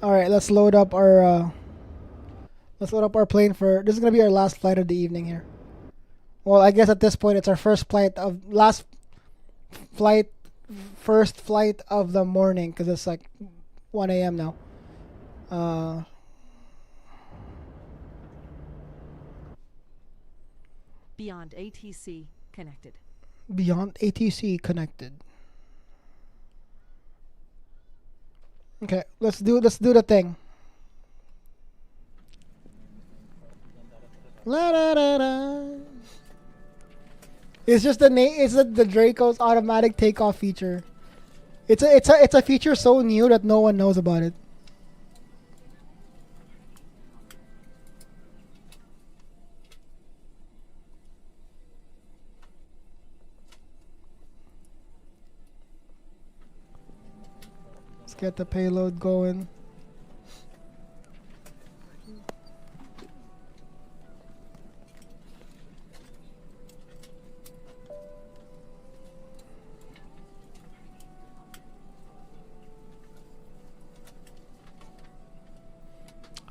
All right, let's load up our plane for. This is gonna be our last flight of the evening here. Well, I guess at this point it's our first flight of the morning because it's like 1 a.m. now. BeyondATC connected. BeyondATC connected. Okay, let's do the thing. La da da da. It's just the Draco's automatic takeoff feature. It's a feature so new that no one knows about it. Let's get the payload going.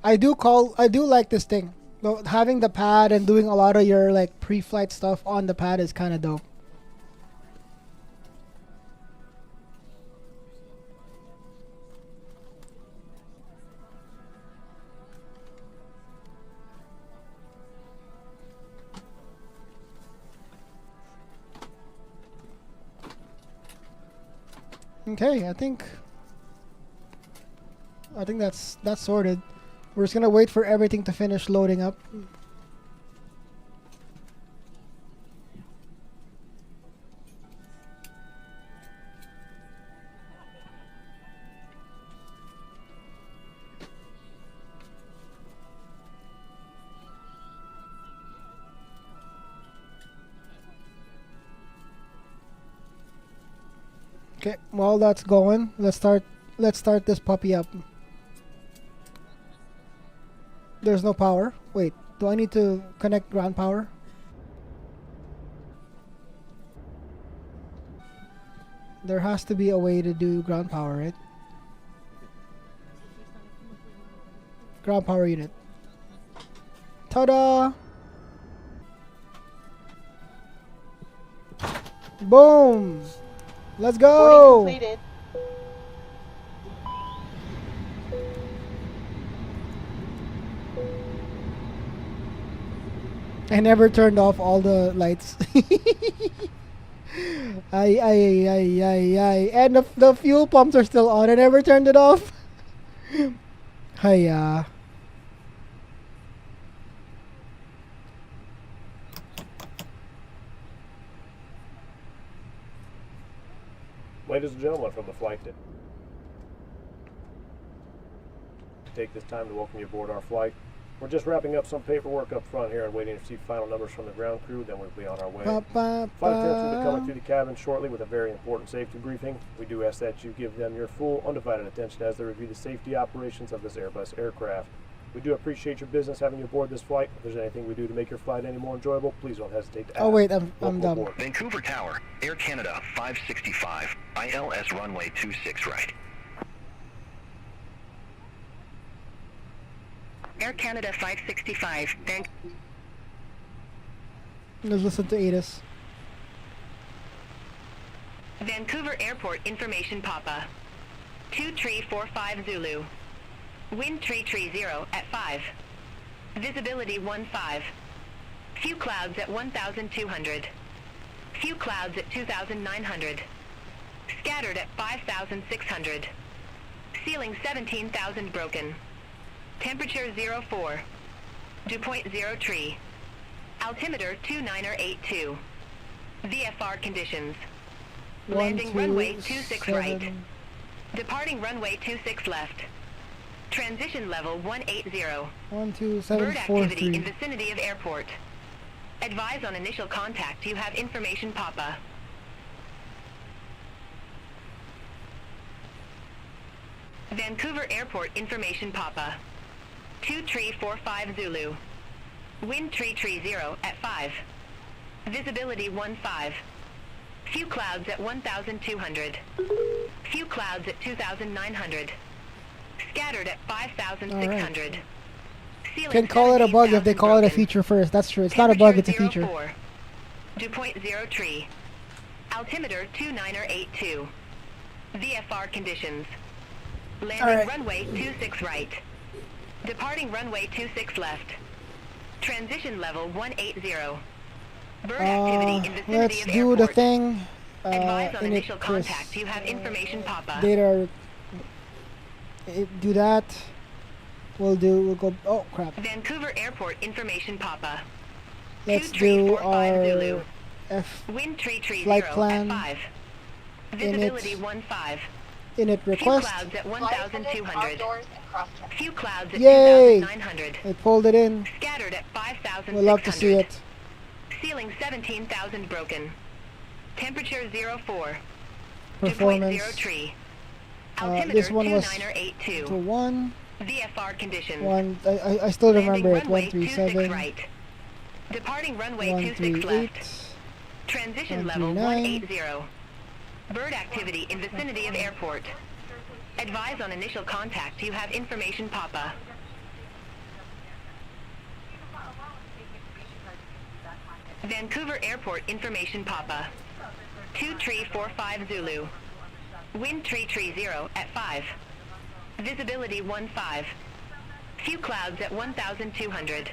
I do like this thing. Though having the pad and doing a lot of your like pre-flight stuff on the pad is kind of dope. Okay, I think that's sorted. We're just gonna wait for everything to finish loading up. Okay, while that's going, let's start this puppy up. There's no power. Wait, do I need to connect ground power? There has to be a way to do ground power, right? Ground power unit. Ta-da! Boom! Let's go! Boarding completed. I never turned off all the lights. Ay. And the fuel pumps are still on. I never turned it off. Hiya. Ladies and gentlemen from the flight deck, take this time to welcome you aboard our flight. We're just wrapping up some paperwork up front here and waiting to receive final numbers from the ground crew, then we'll be on our way. Flight attendants will be coming through the cabin shortly with a very important safety briefing. We do ask that you give them your full, undivided attention as they review the safety operations of this Airbus aircraft. We do appreciate your business having you aboard this flight. If there's anything we do to make your flight any more enjoyable, please don't hesitate to ask. Oh wait, I'm dumb. Aboard. Vancouver Tower, Air Canada 565, ILS runway 26 right. Air Canada 565, Let's listen to ATIS. Vancouver Airport Information Papa. 2345 Zulu. Wind 330 at 5. Visibility 15. Few clouds at 1,200. Few clouds at 2,900. Scattered at 5,600. Ceiling 17,000 broken. Temperature 04. Dew point 03. Altimeter 2982. VFR conditions. Landing runway 26 right. Departing runway 26 left. Transition level 180. 12743. Bird activity in vicinity of airport. Advise on initial contact. You have information Papa. Vancouver Airport Information Papa. 2345 Zulu. Wind 330 at 5. Visibility 15. Few clouds at 1,200. Few clouds at 2,900. Scattered at 5,600. Ceiling Can call it a bug if they 17,000 call it a broken. feature first. That's true. It's not a bug, it's a feature. 04. Dew point 03. Altimeter 2982. VFR conditions. Landing runway 26 right. Departing runway 26 left. Transition level 180. Bird activity in vicinity Let's of do airport. the thing. Advise on Init initial Chris. contact. You have information pop-up. Data. Do that. We'll go. Oh crap. Vancouver Airport information papa. Let's do 2345 our Zulu. Wind 330 flight plan. at 5. Visibility 15. Init Few request. clouds at 1,200. Few clouds at Yay! 2,900. It pulled it in. Scattered at 5,600. We'll love to see it. Ceiling 17,000 broken. Temperature 04. Performance. 2.03. This Altimeter one was 2982. to 1. VFR conditions. I still Landing remember it. runway 26 137. right. Departing runway 26 138. left. Transition level 139. 180. Bird activity in vicinity of airport. Advise on initial contact. You have information papa. Vancouver Airport information papa. 2345 Zulu. Wind 330 at 5. Visibility 15. Few clouds at 1,200.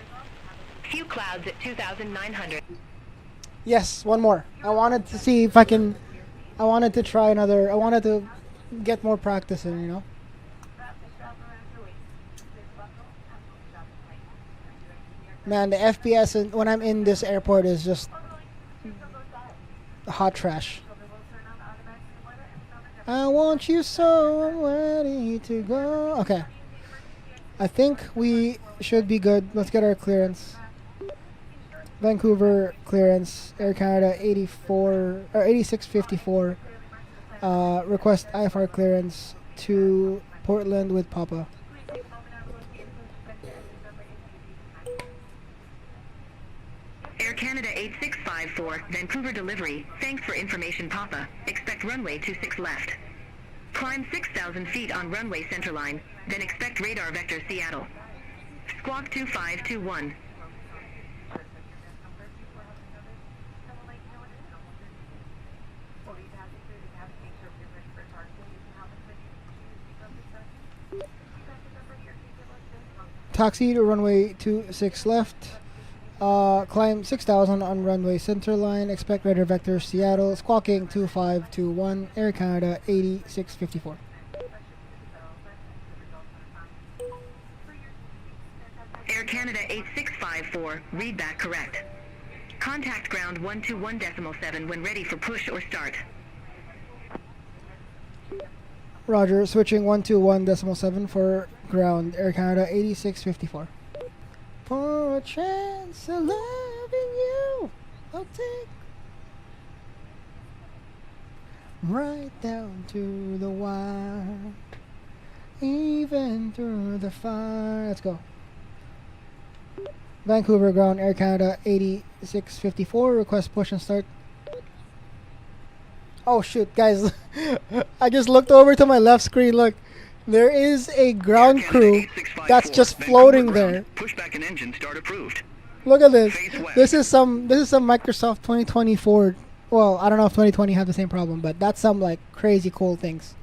Few clouds at 2,900. Yes, one more. I wanted to see if I can. I wanted to try another. I wanted to get more practice in, you know. Man, the FPS when I'm in this airport is just hot trash. I want you so I'm ready to go. Okay. I think we should be good. Let's get our clearance. Vancouver clearance, Air Canada 84 or 8654. Request IFR clearance to Portland with Papa. Air Canada 8654, Vancouver delivery. Thanks for information, Papa. Expect runway 26 left. Climb 6,000 feet on runway centerline, then expect radar vector Seattle. Squawk 2521. Taxi to runway 26 left. Climb 6,000 on runway centerline. Expect radar vector Seattle. Squawking 2521. Air Canada 8654. Air Canada 8654, read back correct. Contact ground 121.7 when ready for push or start. Roger, switching 121.7 for ground. Air Canada 8654. For a chance of loving you, I'll take right down to the wire, even through the fire. Let's go. Vancouver ground, Air Canada 8654. Request push and start. Oh shoot, guys. I just looked over to my left screen. Look, there is a ground crew that's just floating there. Pushback and engine start approved. Look at this. This is some Microsoft 2024. Well, I don't know if 2020 have the same problem, but that's some like crazy cool things.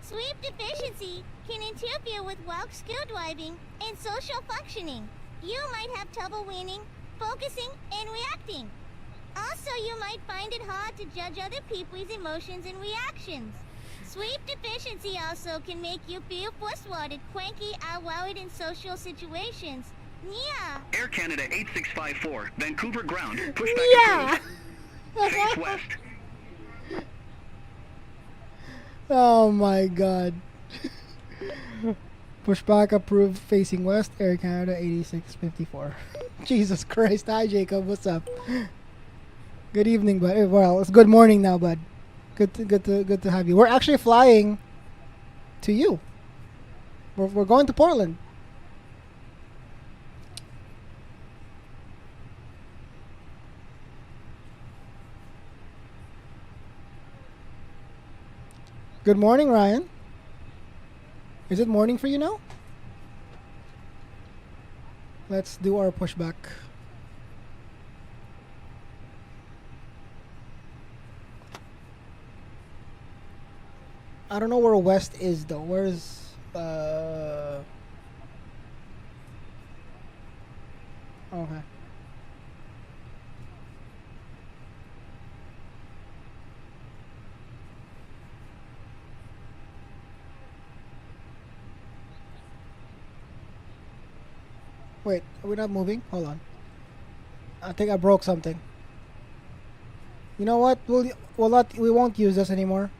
Sweep deficiency can interfere with work skill driving and social functioning. You might have trouble winning, focusing, and reacting. Also, you might find it hard to judge other people's emotions and reactions. Sweep deficiency also can make you feel frustrated, cranky, or worried in social situations. Yeah. Air Canada 8654, Vancouver ground. Pushback Yeah. approved. Face west. Oh my god. Pushback approved facing west, Air Canada 8654. Jesus Christ. Hi Jacob, what's up? Good evening, bud. Well, it's good morning now, bud. Good to have you. We're actually flying to you. We're going to Portland. Good morning, Ryan. Is it morning for you now? Let's do our pushback. I don't know where west is though. Where's okay. Wait, are we not moving? Hold on. I think I broke something. You know what? We won't use this anymore.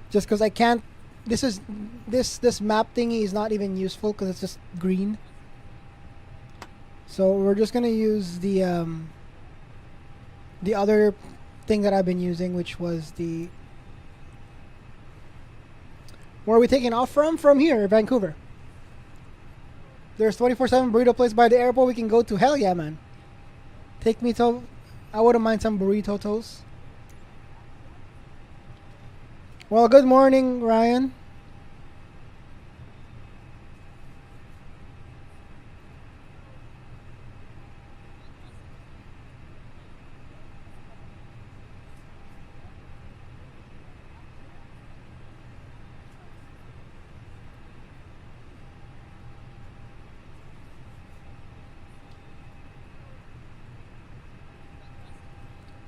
Just because I can't. This map thingy is not even useful because it's just green. So we're just gonna use the other thing that I've been using, which was the. Where are we taking off from? From here, Vancouver. There's 24/7 burrito place by the airport we can go to. Hell yeah, man. Take me to. I wouldn't mind some burrito toast. Well, good morning, Ryan.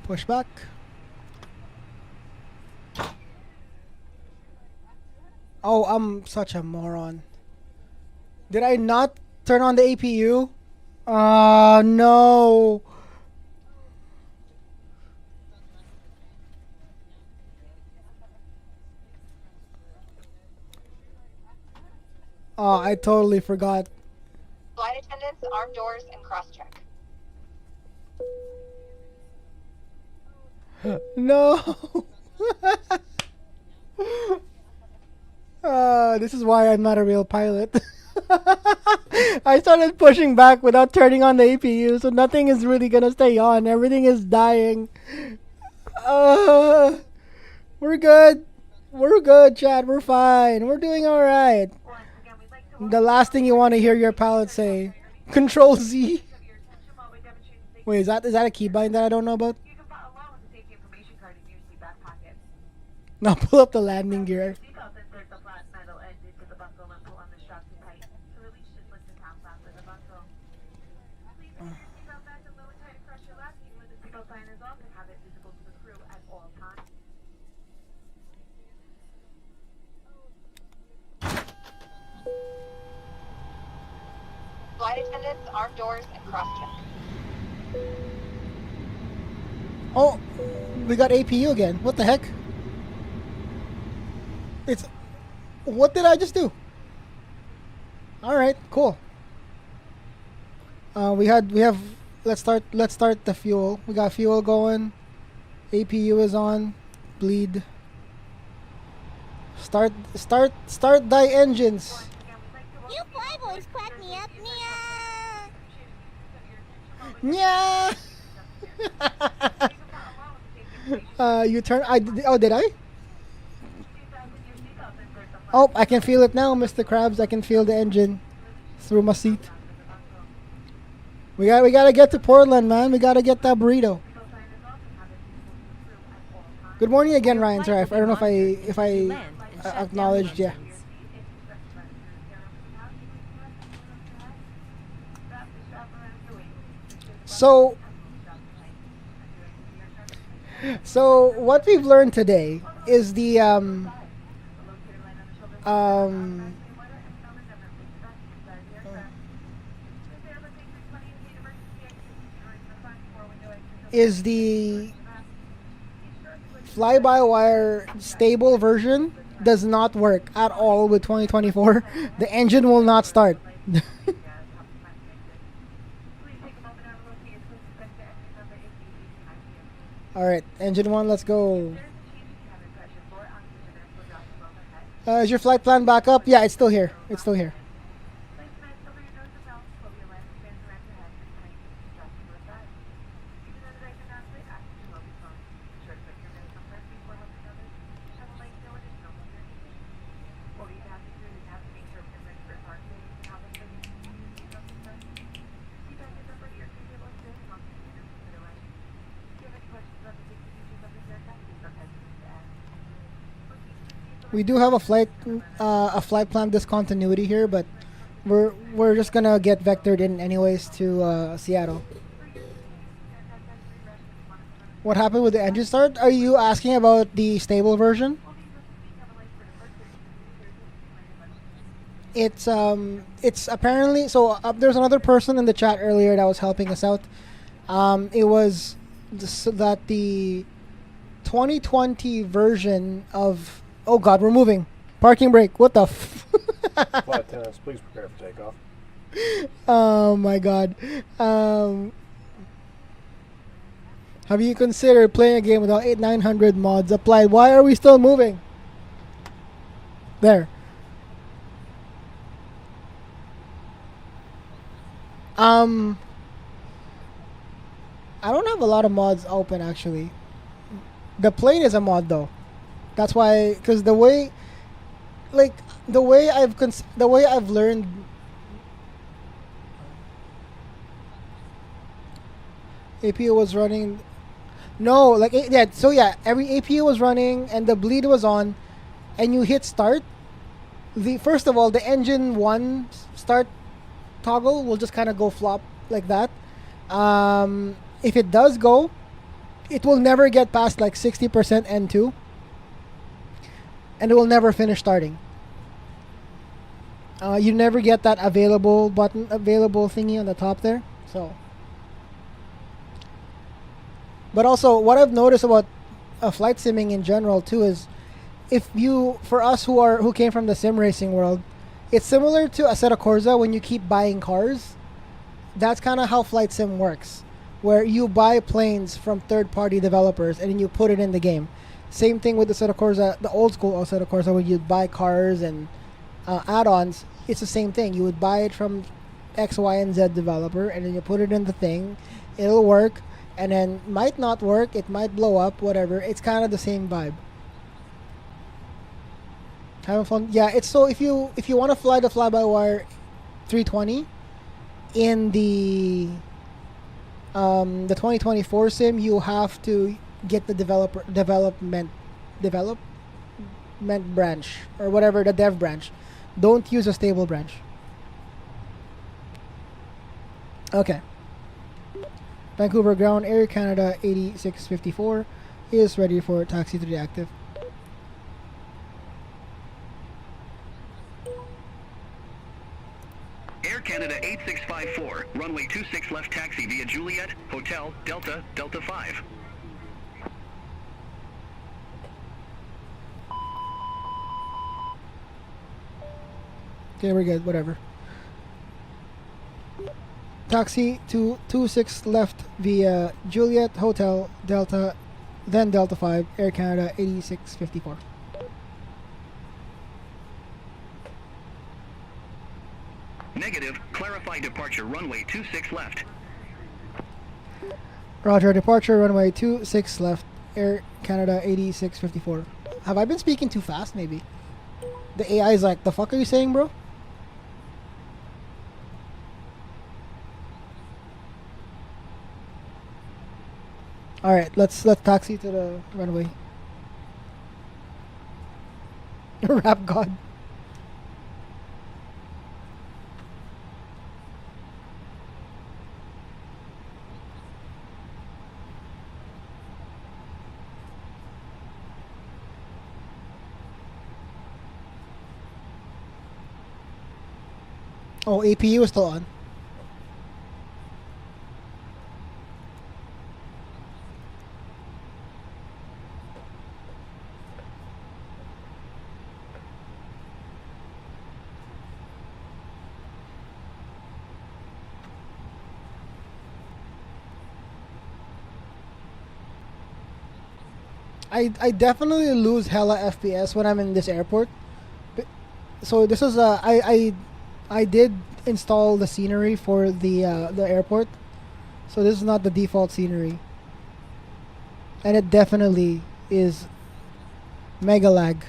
Push back. Oh, I'm such a moron. Did I not turn on the APU? No. Oh, I totally forgot. Flight attendants, arm doors, and cross-check. No. This is why I'm not a real pilot. I started pushing back without turning on the APU, so nothing is really gonna stay on. Everything is dying. We're good. We're good, Chad. We're fine. We're doing all right. The last thing you want to hear your pilot say, Control Z. Wait, is that a keybind that I don't know about? Now pull up the landing gear. Flight attendants, arm doors, and cross-check. Oh, we got APU again. What the heck? What did I just do? All right, cool. We have. Let's start the fuel. We got fuel going. APU is on. Bleed. Start thy engines. You flyboys crack me up, yeah. You turn. Did I? Oh, I can feel it now, Mr. Krabs. I can feel the engine through my seat. We gotta get to Portland, man. We gotta get that burrito. Good morning again, Ryan. Sorry, I don't know if I acknowledged. Yeah. So what we've learned today is the fly-by-wire stable version does not work at all with 2024. The engine will not start. All right, engine one, let's go. Is your flight plan back up? Yeah, it's still here. It's still here. We do have a flight plan discontinuity here, but we're just gonna get vectored in anyways to Seattle. What happened with the engine start? Are you asking about the stable version? It's apparently so. There's another person in the chat earlier that was helping us out. It was that the 2020 version of. Oh God, we're moving. Parking brake. What the? Flight attendants, please prepare for takeoff. Oh my God. Have you considered playing a game without 900 mods applied? Why are we still moving? There. I don't have a lot of mods open actually. The plane is a mod though. That's why, because the way I've learned. APU was running. No, like yeah. So yeah, every APU was running and the bleed was on, and you hit start. First of all, the engine one start toggle will just kind of go flop like that. If it does go, it will never get past like 60% N2, and it will never finish starting. You never get that available thingy on the top there. So. But also, what I've noticed about flight simming in general too is, for us who came from the sim racing world, it's similar to Assetto Corsa when you keep buying cars. That's kind of how flight sim works, where you buy planes from third-party developers and then you put it in the game. Same thing with Assetto Corsa, the old school Assetto Corsa, when you buy cars and add-ons. It's the same thing. You would buy it from X, Y, and Z developer, and then you put it in the thing. It'll work. And then might not work, it might blow up, whatever. It's kind of the same vibe. Having fun. Yeah, it's so if you want to fly the fly-by-wire 320 in the 2024 sim, you have to get the development branch or whatever, the dev branch. Don't use a stable branch. Okay. Vancouver ground, Air Canada 8654 is ready for taxi to reactive. Air Canada 8654, runway 26 left taxi via Juliet, Hotel, Delta, Delta 5. Okay, we're good, whatever. Taxi to 26 left via Juliet, Hotel, Delta, then Delta 5, Air Canada 8654. Negative, clarify departure runway 26 left. Roger, departure runway 26 left, Air Canada 8654. Have I been speaking too fast, maybe? The AI is like, the fuck are you saying, bro? Alright, let's taxi to the runway. Rap God. Oh, APU is still on. I definitely lose hella FPS when I'm in this airport. So this is I did install the scenery for the airport, so this is not the default scenery, and it definitely is mega lag.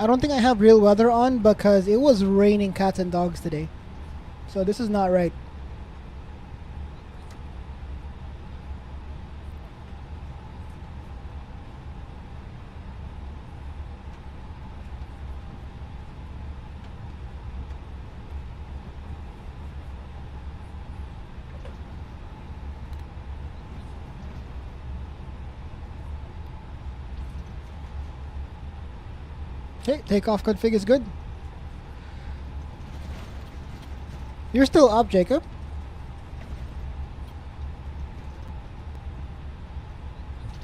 I don't think I have real weather on because it was raining cats and dogs today. So this is not right. Okay, takeoff config is good. You're still up, Jacob.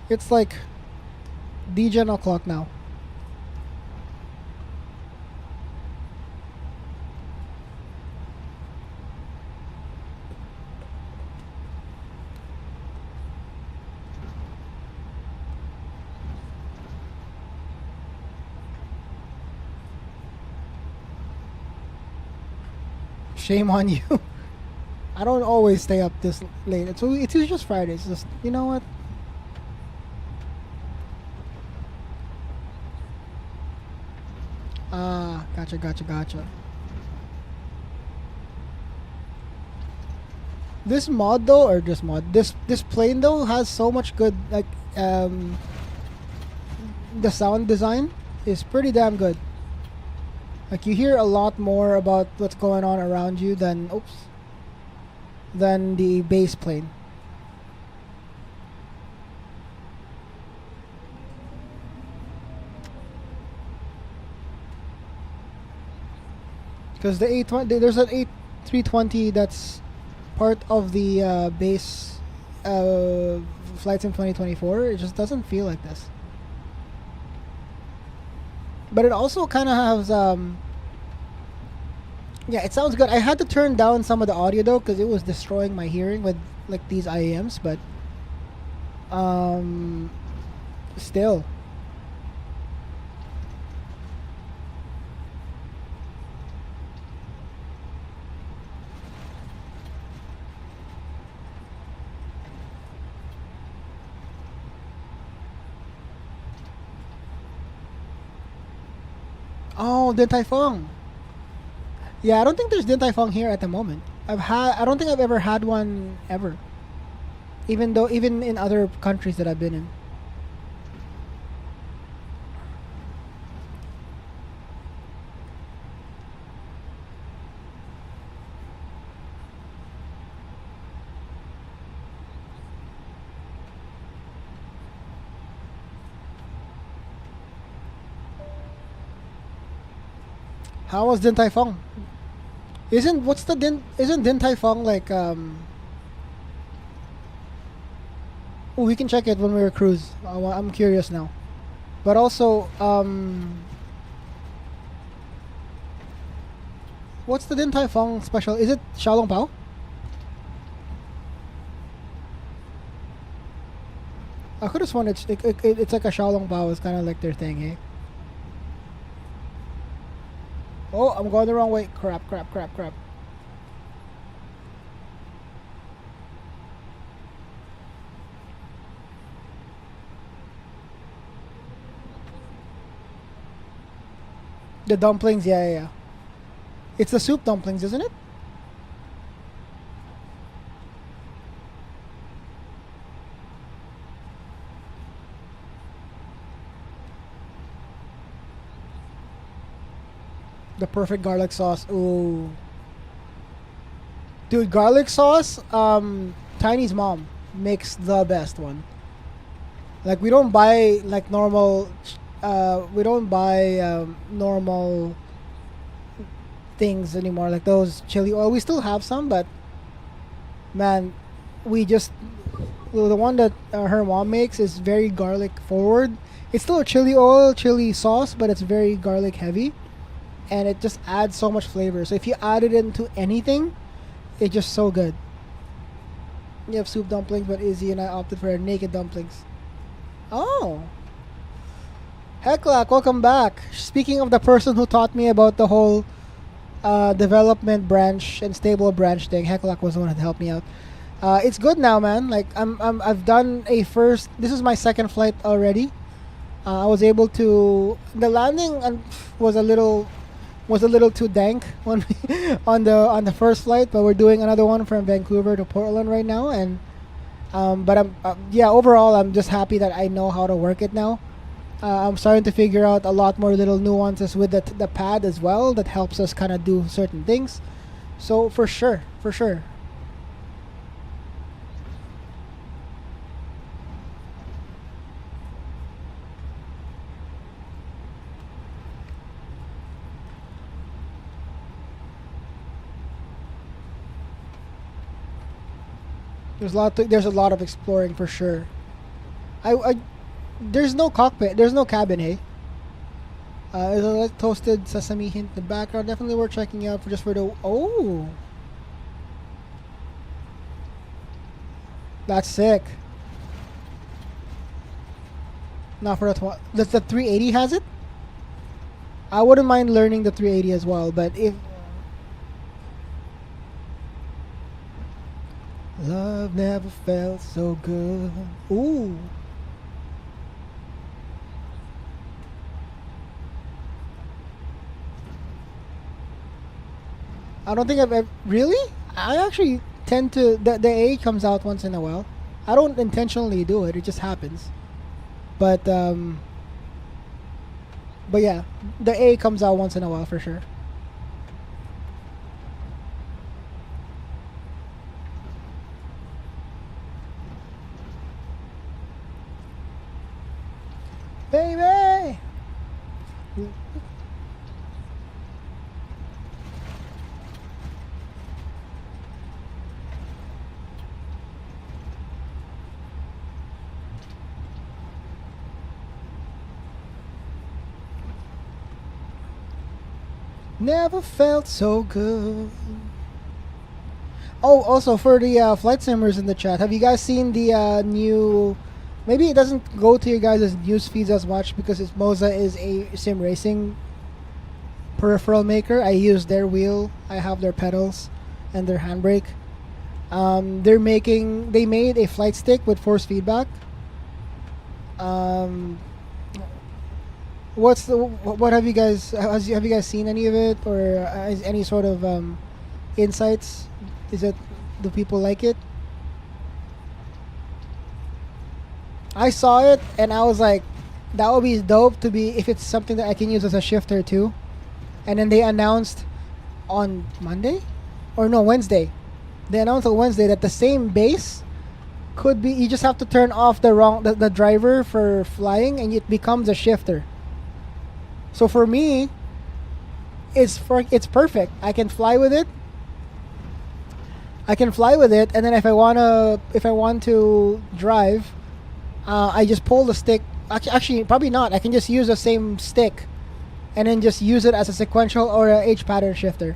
It's like DGen o'clock now. Shame on you. I don't always stay up this late. It's just Fridays. Just, you know what? Ah, gotcha. This mod though, or this mod, this plane though has so much good, like, the sound design is pretty damn good. Like, you hear a lot more about what's going on around you than the base plane. Because the A20, there's an A320 that's part of the base flights in 2024. It just doesn't feel like this. But it also kind of has, yeah, it sounds good. I had to turn down some of the audio though because it was destroying my hearing with like these IAMs, but still. Oh, Din Tai Fung. Yeah, I don't think there's Din Tai Fung here at the moment. I don't think I've ever had one ever. Even in other countries that I've been in. How was Din Tai Fung? Isn't Din Tai Fung like Oh, we can check it when we cruise. I'm curious now. But also what's the Din Tai Fung special? Is it Xiaolong Pao? I could have sworn it's like a Xiaolong Pao. It's kind of like their thing, eh? Oh, I'm going the wrong way. Crap. The dumplings, yeah. It's the soup dumplings, isn't it? The perfect garlic sauce. Ooh. Dude, garlic sauce, Tiny's mom makes the best one. Like, we don't buy like normal normal things anymore, like those chili oil. We still have some, but man, the one that her mom makes is very garlic forward. It's still a chili sauce, but it's very garlic heavy. And it just adds so much flavor. So if you add it into anything, it's just so good. You have soup dumplings, but Izzy and I opted for naked dumplings. Oh. Heclac, welcome back. Speaking of the person who taught me about the whole development branch and stable branch thing, Heclac was the one that helped me out. It's good now, man. Like I've done a first. This is my second flight already. I was able to. The landing was a little too dank on on the first flight, but we're doing another one from Vancouver to Portland right now, and but I'm yeah, overall I'm just happy that I know how to work it now. I'm starting to figure out a lot more little nuances with the pad as well that helps us kind of do certain things. So for sure. There's a lot of exploring for sure. There's no cockpit. There's no cabin, hey. There's a toasted sesame hint in the background. Definitely worth checking out for the. Oh, that's sick. Not for the does the 380 has it? I wouldn't mind learning the 380 as well, but if love never felt so good. Ooh. I don't think I've ever... Really? I actually tend to... The A comes out once in a while. I don't intentionally do it. It just happens. But yeah. The A comes out once in a while for sure. Baby! Never felt so good. Oh, also for the flight simmers in the chat, have you guys seen the new... Maybe it doesn't go to you guys' news feeds as much because Moza is a sim racing peripheral maker. I use their wheel, I have their pedals and their handbrake. They made a flight stick with force feedback. What have you guys have you guys seen any of it, or is any sort of insights? Do people like it? I saw it and I was like, that would be dope to be if it's something that I can use as a shifter too. And then they announced on Wednesday. They announced on Wednesday that the same base could be, you just have to turn off the driver for flying and it becomes a shifter. So for me, it's perfect. I can fly with it. And then if I want to drive, I just pull the stick. Actually, probably not. I can just use the same stick, and then just use it as a sequential or a H pattern shifter.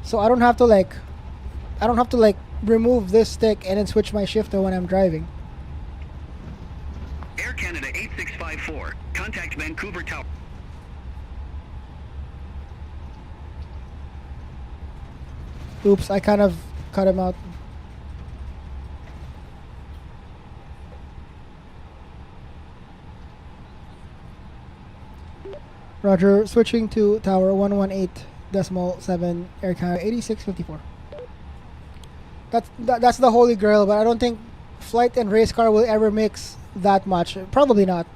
So I don't have to remove this stick and then switch my shifter when I'm driving. Air Canada 8654. Contact Vancouver Tower. Oops, I kind of cut him out. Roger, switching to tower 118.7 Air Canada 8654. That's the holy grail, but I don't think flight and race car will ever mix that much. Probably not.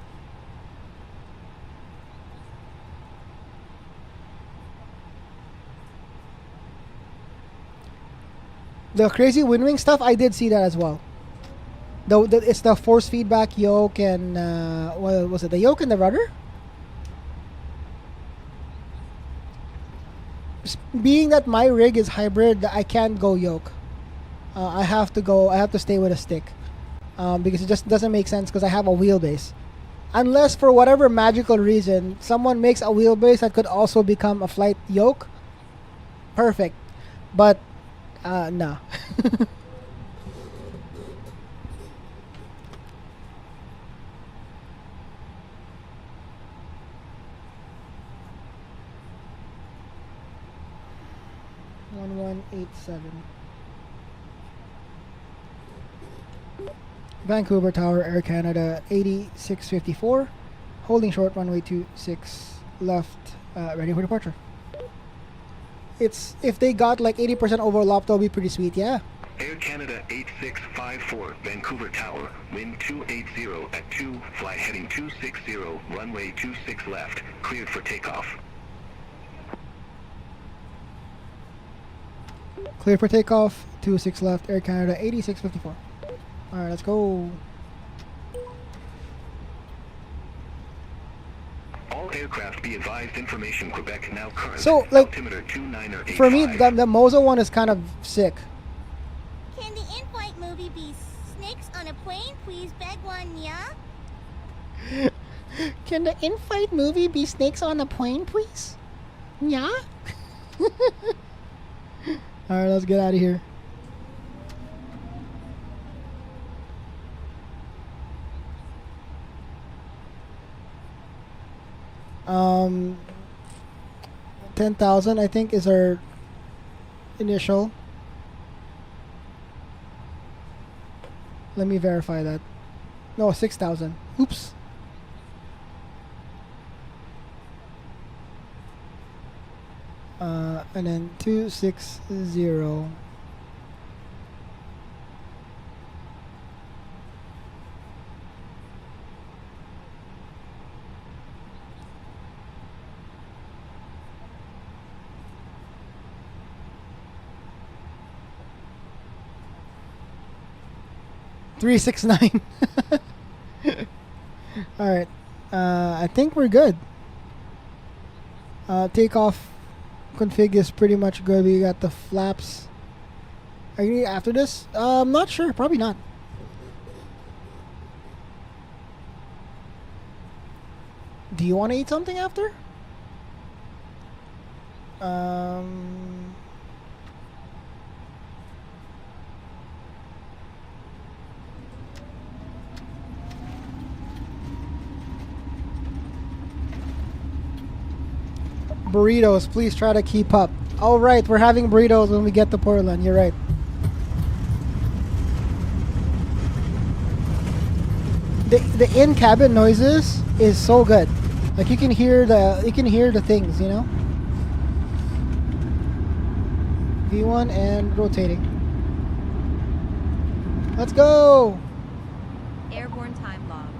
The crazy wind wing stuff, I did see that as well. It's the force feedback yoke and what was it? The yoke and the rudder? Being that my rig is hybrid, I can't go yoke. I have to stay with a stick because it just doesn't make sense because I have a wheelbase. Unless for whatever magical reason someone makes a wheelbase that could also become a flight yoke, perfect. But no. Vancouver Tower, Air Canada 8654. Holding short, runway 26 left, ready for departure. It's, if they got like 80% overlap, that'll be pretty sweet, yeah. Air Canada 8654, Vancouver Tower, wind 280 at 2, fly heading 260, runway 26 left, cleared for takeoff. Clear for takeoff, 26 left, Air Canada 8654. Alright, let's go. All aircraft be advised, information Quebec now current. So, like, altimeter 2985. for me, the Moza one is kind of sick. Can the in-flight movie be Snakes on a Plane? Please beg one, yeah? Can the in-flight movie be Snakes on a Plane, please? Yeah? Alright, let's get out of here. Um, 10,000 I think is our initial. Let me verify that. No, 6,000. Oops. And then 260. $369. All right. I think we're good. Takeoff config is pretty much good. We got the flaps. Are you after this? I'm not sure. Probably not. Do you want to eat something after? Burritos, please try to keep up. All right, we're having burritos when we get to Portland. You're right. The in-cabin noises is so good. Like you can hear the things, you know. V1 and rotating. Let's go. Airborne time logged.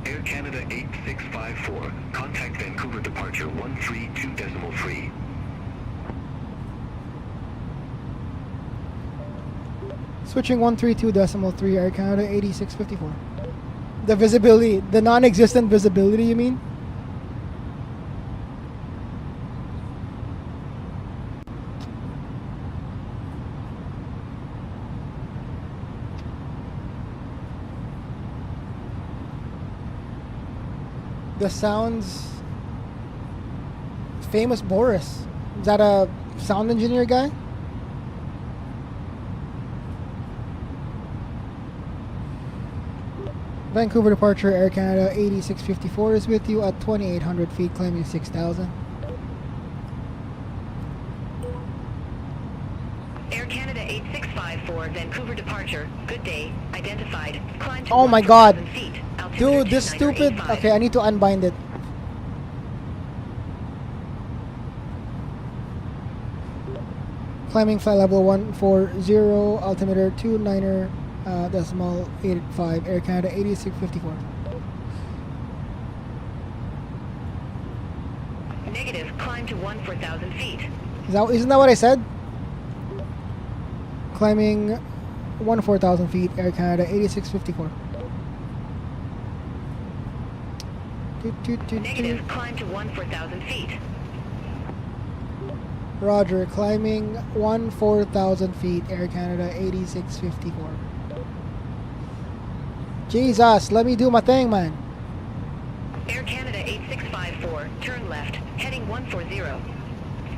Air Canada 8654, contact Vancouver departure 132.3. Switching 132.3, Air Canada 8654. The visibility, the non-existent visibility, you mean? The sounds. Famous Boris. Is that a sound engineer guy? Vancouver departure, Air Canada 8654 is with you at 2,800 feet, climbing 6,000. Air Canada 8654, Vancouver departure. Good day. Identified. Climb to Oh my god. 1,000 feet. Altimeter Dude, this stupid... 2985. Okay, I need to unbind it. Climbing flight level 140, altimeter 29.85, Air Canada 8654. Negative. Climb to 14,000 feet. Isn't that what I said? Climbing 14,000 feet, Air Canada 8654. Negative. Climb to 14,000 feet. Roger, climbing 14,000 feet, Air Canada 8654. Jesus, let me do my thing, man. Air Canada 8654, turn left, heading 140.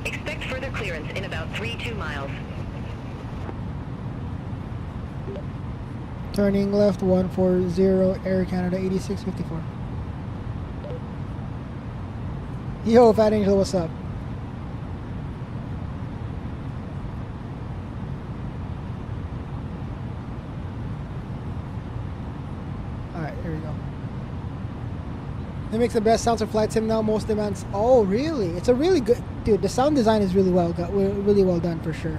Expect further clearance in about 32 miles. Turning left 140 Air Canada 8654. Yo, Fat Angel, what's up? Alright, here we go. It makes the best sounds for flight sim now. Most demands. Oh, really? It's a really good, dude. The sound design is really well done for sure.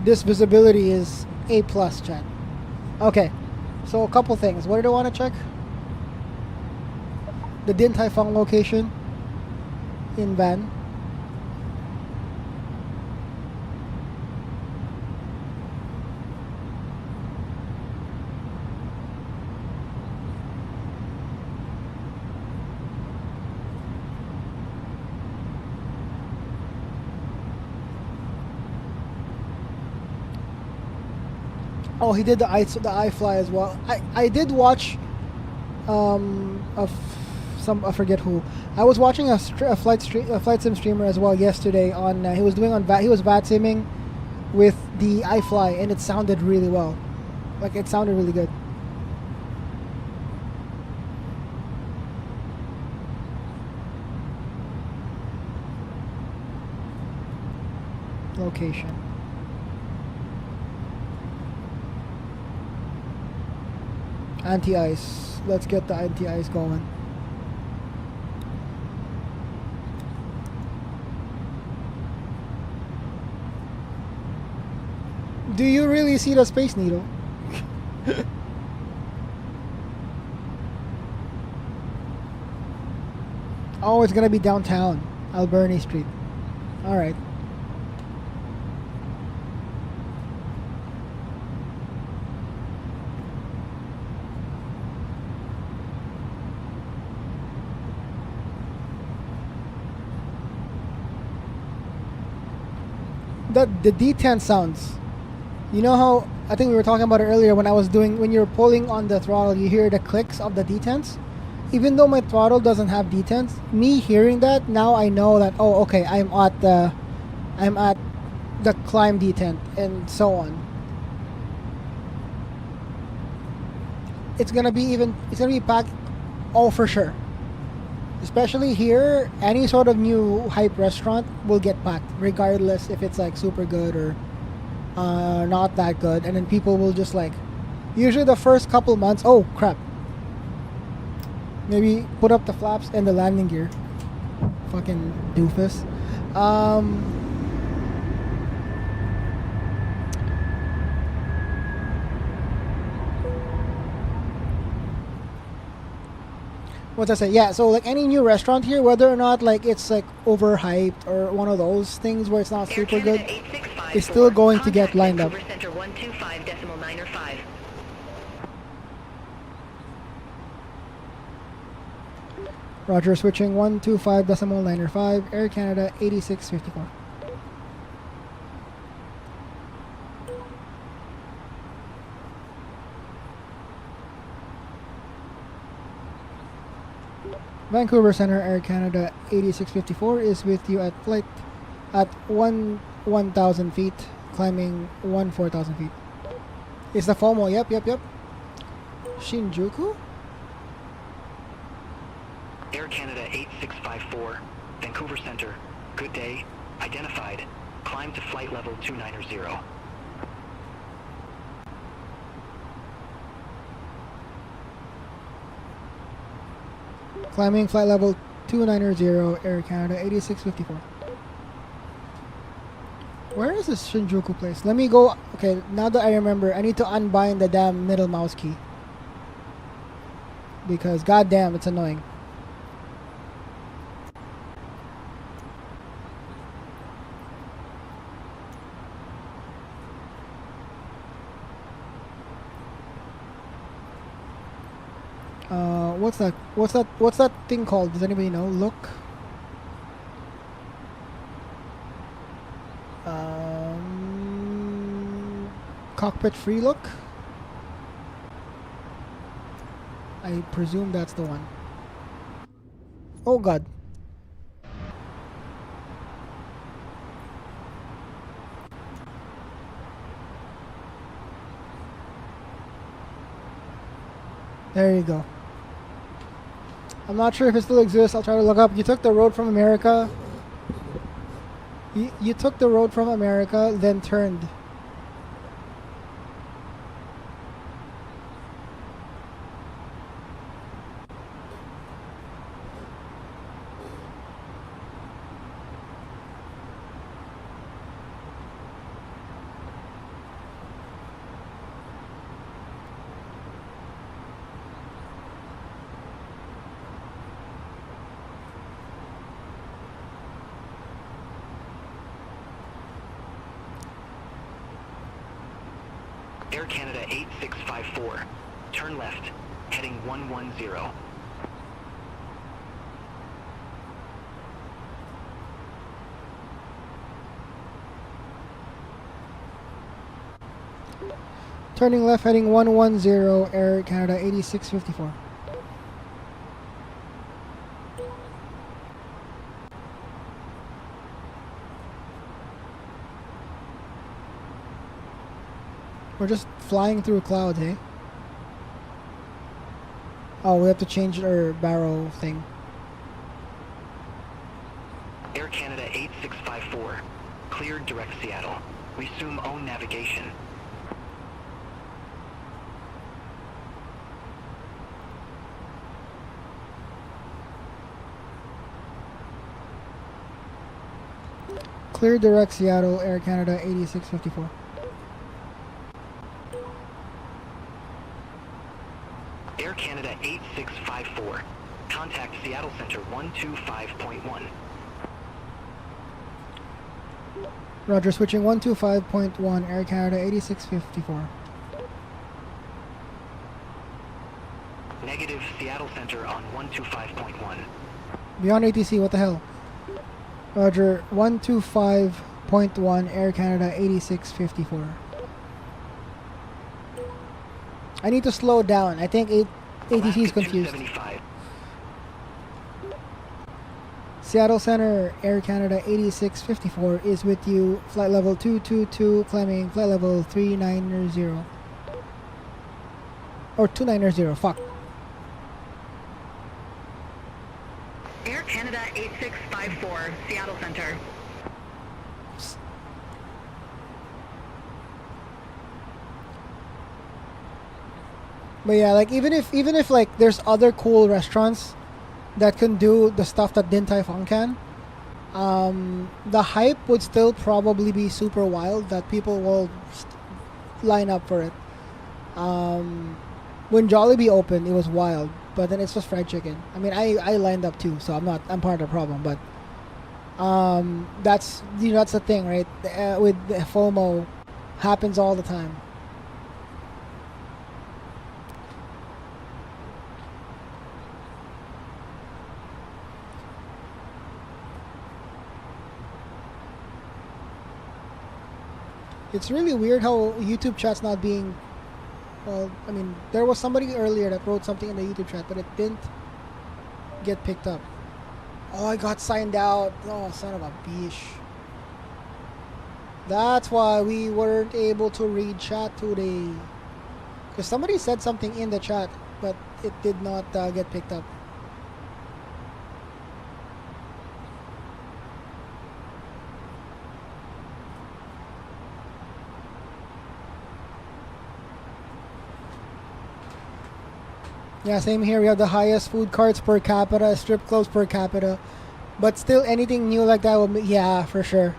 This visibility is A+, chat. Okay, so a couple things. What did I want to check? The Din Tai Fung location in van. Oh, he did the iFly as well. I did watch I forget who. I was watching a flight sim streamer as well yesterday on he was VAT simming with the iFly, and it sounded really well. Like, it sounded really good. Location. Anti-ice. Let's get the anti-ice going. Do you really see the Space Needle? Oh, it's gonna be downtown, Alberni Street. Alright. The D10 sounds. You know how, I think we were talking about it earlier when you're pulling on the throttle, you hear the clicks of the D10s. Even though my throttle doesn't have D10s, me hearing that, now I know that, oh, okay, I'm at the climb D10 and so on. It's gonna be packed, oh, for sure. Especially here, any sort of new hype restaurant will get packed, regardless if it's like super good or not that good. And then people will just like, usually the first couple months, oh crap, maybe put up the flaps and the landing gear. Fucking doofus. What's I say? Yeah, so like any new restaurant here, whether or not like it's like overhyped or one of those things where it's not super good, it's still going to get lined up. Center 125.905. Roger, switching 125.905, Air Canada 8654. Vancouver Center, Air Canada 8654 is with you at flight at 1,000 feet, climbing 4,000 feet. It's the FOMO, yep. Shinjuku? Air Canada 8654, Vancouver Center. Good day. Identified. Climb to flight level 290. Climbing flight level 290, Air Canada 8654. Where is this Shinjuku place? Let me go. Okay, now that I remember, I need to unbind the damn middle mouse key. Because goddamn, it's annoying. What's that thing called? Does anybody know? Look. Cockpit free look? I presume that's the one. Oh God. There you go. I'm not sure if it still exists. I'll try to look up. You took the road from America. You took the road from America, then turned. Air Canada 8654. Turn left, heading 110. Turning left, heading 110, Air Canada 8654. We're just flying through clouds, eh? Oh, we have to change our barrel thing. Air Canada 8654. Cleared direct Seattle. Resume own navigation. Clear direct Seattle, Air Canada 8654. Air Canada 8654. Contact Seattle Center 125.1. Roger, switching 125.1, Air Canada 8654. Negative, Seattle Center on 125.1. BeyondATC, what the hell? Roger, 125.1, Air Canada 8654. I need to slow down. I think ATC is confused. 275. Seattle Center, Air Canada 8654 is with you. Flight level 222, climbing flight level 390. Or 290, fuck. Air Canada 8654, Seattle Center. But yeah, like even if like there's other cool restaurants that can do the stuff that Din Tai Fung can, the hype would still probably be super wild that people will line up for it. When Jollibee opened, it was wild, but then it's just fried chicken. I mean, I lined up too, so I'm part of the problem. But that's that's the thing, right? With FOMO, happens all the time. It's really weird how YouTube chat's not being... Well, I mean, there was somebody earlier that wrote something in the YouTube chat, but it didn't get picked up. Oh, I got signed out. Oh, son of a bitch. That's why we weren't able to read chat today. Because somebody said something in the chat, but it did not get picked up. Yeah, same here. We have the highest food carts per capita, strip clubs per capita. But still, anything new like that will be... Yeah, for sure.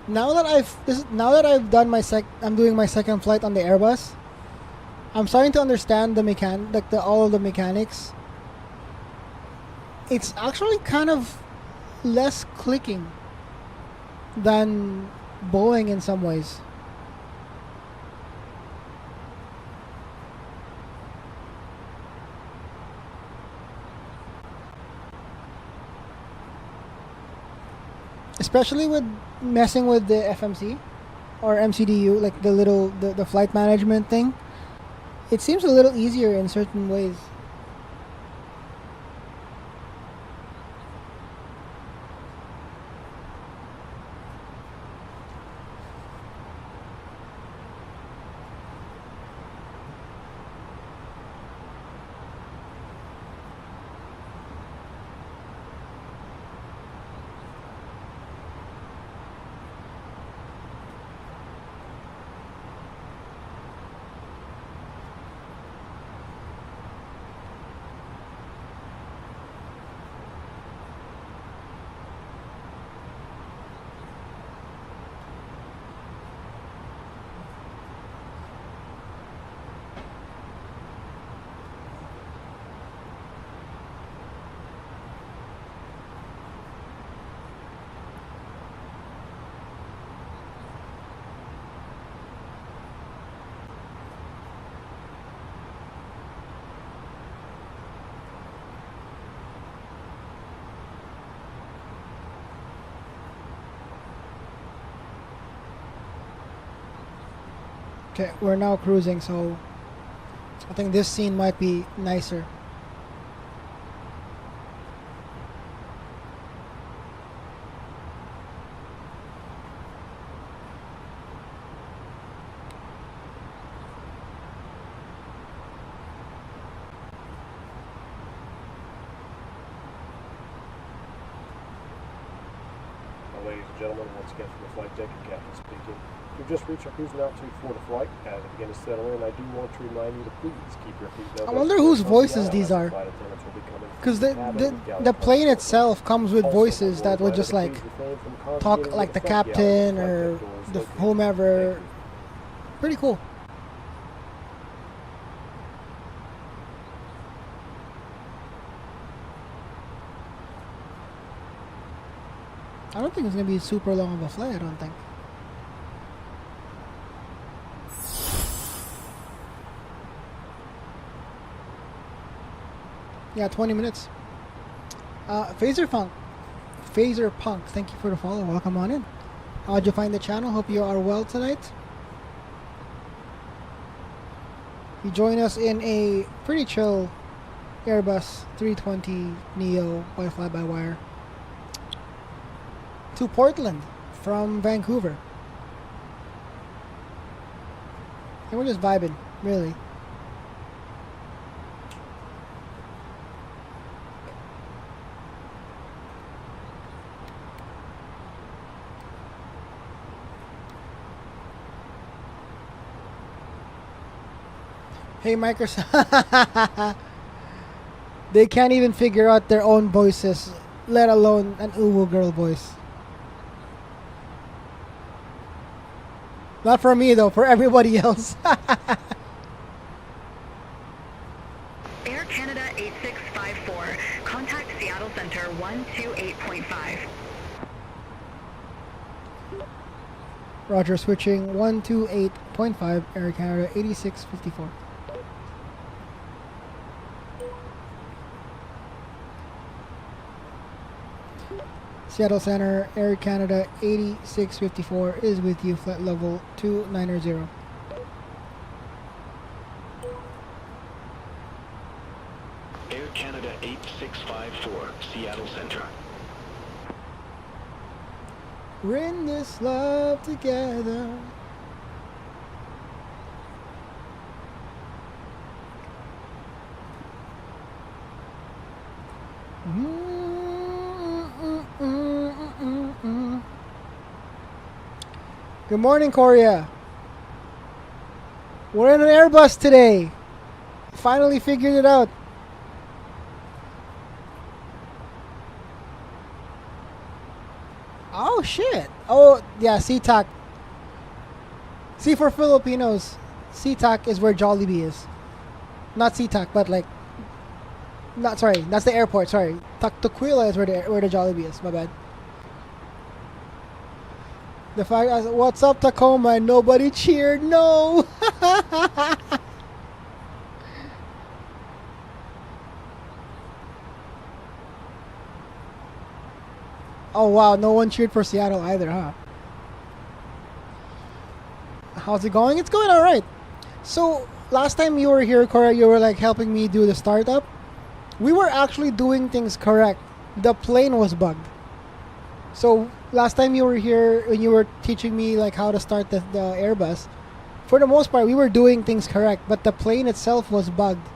Now that I've done I'm doing my second flight on the Airbus. I'm starting to understand all of the mechanics. It's actually kind of less clicking than Boeing in some ways. Especially with messing with the FMC or MCDU, like the flight management thing. It seems a little easier in certain ways. Okay, we're now cruising, so I think this scene might be nicer. Ladies and gentlemen, once again from the flight deck, your captain speaking. We've just reached our cruising altitude for the flight. As it begins to settle in, I do want to remind you to please keep your feet I wonder whose voices these are. Because the plane itself comes with voices that would just like talk like the captain or the whomever. Pretty cool. I don't think it's going to be super long of a flight, I don't think. Yeah, 20 minutes. Phaser Punk, thank you for the follow. Welcome on in. How'd you find the channel? Hope you are well tonight. You join us in a pretty chill Airbus 320 Neo by fly-by-wire to Portland from Vancouver. And we're just vibing, really. Hey, Microsoft. They can't even figure out their own voices, let alone an Uwu girl voice. Not for me, though, for everybody else. Air Canada 8654. Contact Seattle Center 128.5. Roger, switching 128.5, Air Canada 8654. Seattle Center, Air Canada 8654 is with you, flight level 290. Air Canada 8654, Seattle Center. We're in this love together. Good morning, Korea. We're in an Airbus today. Finally figured it out. Oh, Oh shit. Oh yeah, SeaTac. See, for Filipinos, SeaTac is where Jollibee is. Not SeaTac, but like, not sorry, that's the airport. Sorry, Tukwila is where the Jollibee is. My bad. The fact is, what's up, Tacoma? And nobody cheered. No. Oh wow, no one cheered for Seattle either, huh? How's it going? It's going all right. So last time you were here, Cora, you were like helping me do the startup. We were actually doing things correct. The plane was bugged. So last time you were here when you were teaching me like how to start the Airbus, for the most part we were doing things correct, but the plane itself was bugged.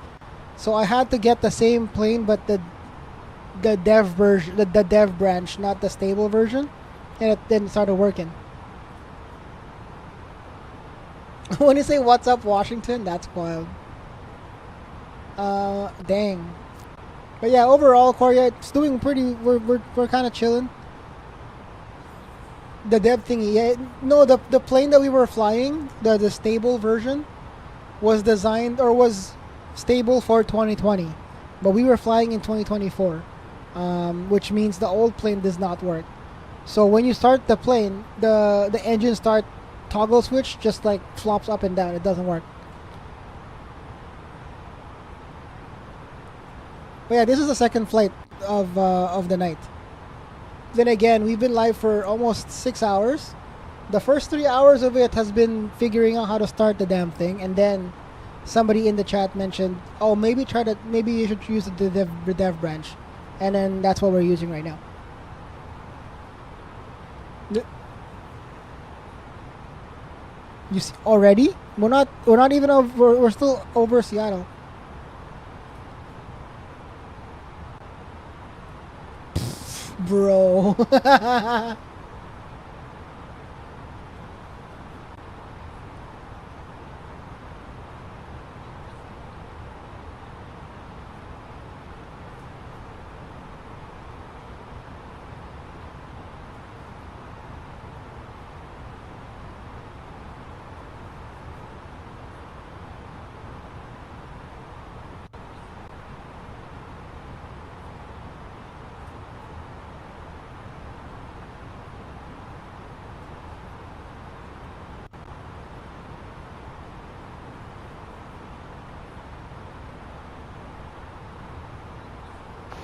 So I had to get the same plane, but the dev version, the dev branch, not the stable version, and it then started working. When you say "What's up, Washington," that's wild. Dang. But yeah, overall, Korea, it's doing pretty. We're kind of chilling. The dev thingy, yeah. No, the plane that we were flying, the stable version, was designed or was stable for 2020, but we were flying in 2024, which means the old plane does not work. So when you start the plane, the engine start toggle switch just like flops up and down. It doesn't work. But yeah, this is the second flight of the night. Then again, we've been live for almost 6 hours. The first 3 hours of it has been figuring out how to start the damn thing, and then somebody in the chat mentioned, "Oh, maybe you should use the dev branch," and then that's what we're using right now. You see, already? We're not even over. We're still over Seattle. Bro.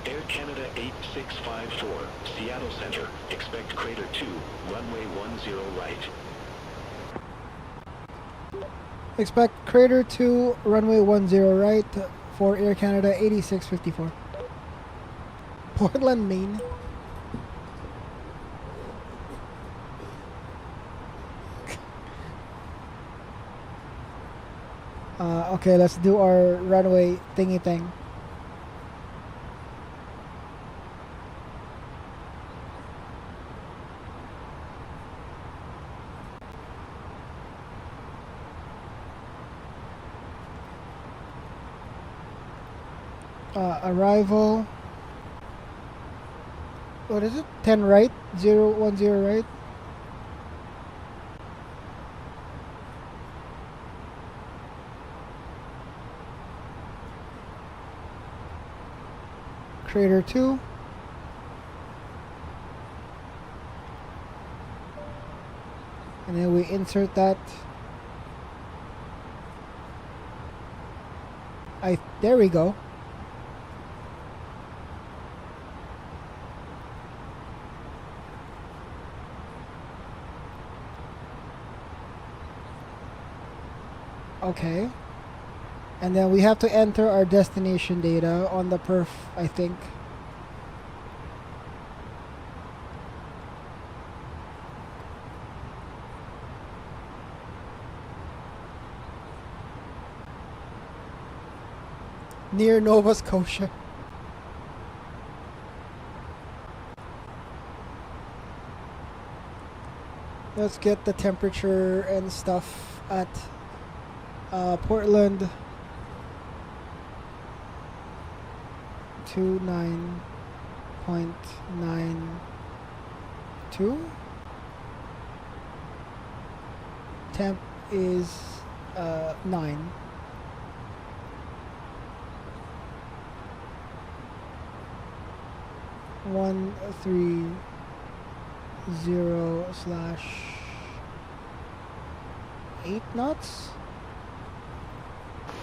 Air Canada 8654, Seattle Center. Expect crater 2, runway 10 right. Expect crater 2, runway 10 right for Air Canada 8654. Portland, Maine. Okay, let's do our runway thingy thing. Arrival. What is it? 10 right, 010 right. Crater 2. And then we insert that. There we go. Okay. And then we have to enter our destination data on the perf, I think. Near Nova Scotia. Let's get the temperature and stuff at Portland. 29.92. temp is 9. One 30 / 8 knots.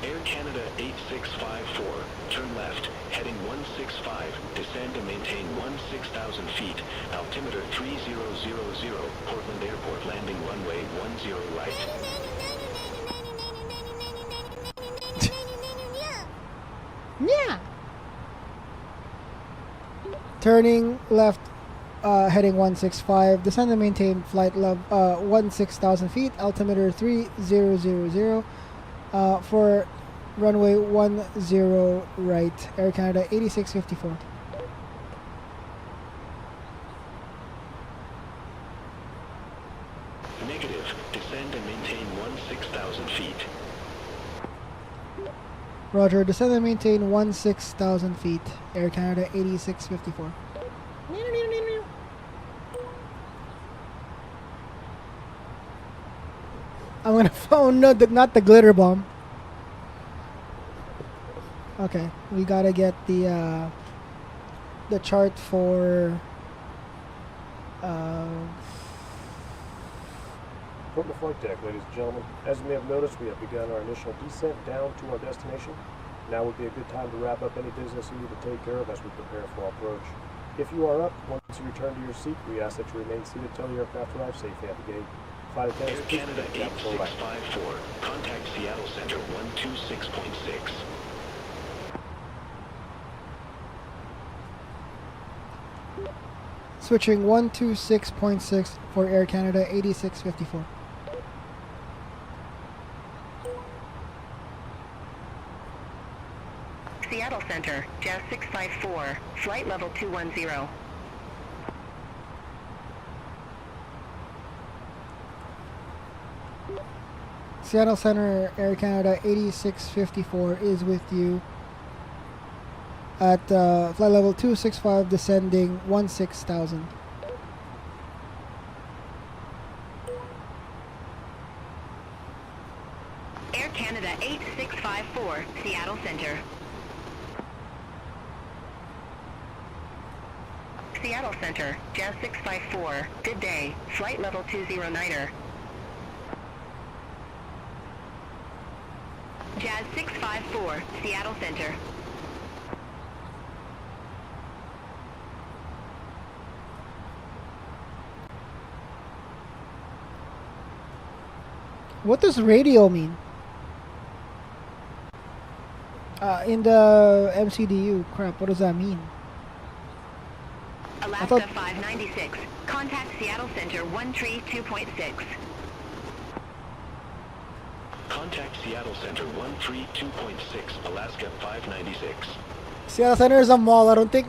Air Canada 8654, turn left, heading 165, descend and maintain 16,000 feet, altimeter 3000, Portland Airport landing runway 10 right. Yeah. Turning left, heading 165, descend and maintain flight level 16,000 feet, altimeter 3000, for runway 10 right, Air Canada 8654. Negative, descend and maintain 16,000 feet. Roger, descend and maintain 16,000 feet, Air Canada 8654. I'm gonna phone, no, not the glitter bomb. Okay, we gotta get the chart for From the flight deck, ladies and gentlemen, as you may have noticed, we have begun our initial descent down to our destination. Now would be a good time to wrap up any business you need to take care of as we prepare for our approach. If you are up, once you return to your seat, we ask that you remain seated until the aircraft arrives safely at the gate. Flight Air attendants, Canada please gap for right. 8654, contact Seattle Center 126.6. switching 126.6 for Air Canada 8654. Seattle Center, Jazz 654, flight level 210. Seattle Center, Air Canada 8654 is with you at flight level 265, descending 16,000. Air Canada 8654, Seattle Center. Seattle Center, Jazz 654, good day, flight level 209er. Jazz 654, Seattle Center. What does radio mean? In the MCDU, crap, what does that mean? Alaska 596, contact Seattle Center 132.6. Contact Seattle Center 132.6, Alaska 596. Seattle Center is a mall, I don't think...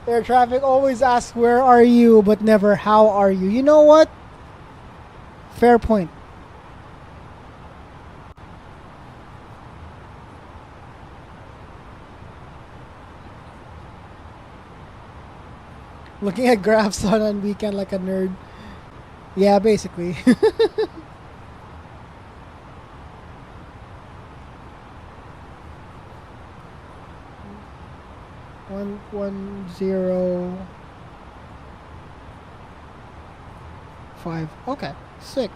Air traffic always asks, where are you, but never, how are you? You know what? Fair point. Looking at graphs on weekend like a nerd. Yeah, basically. 105. Okay, sick.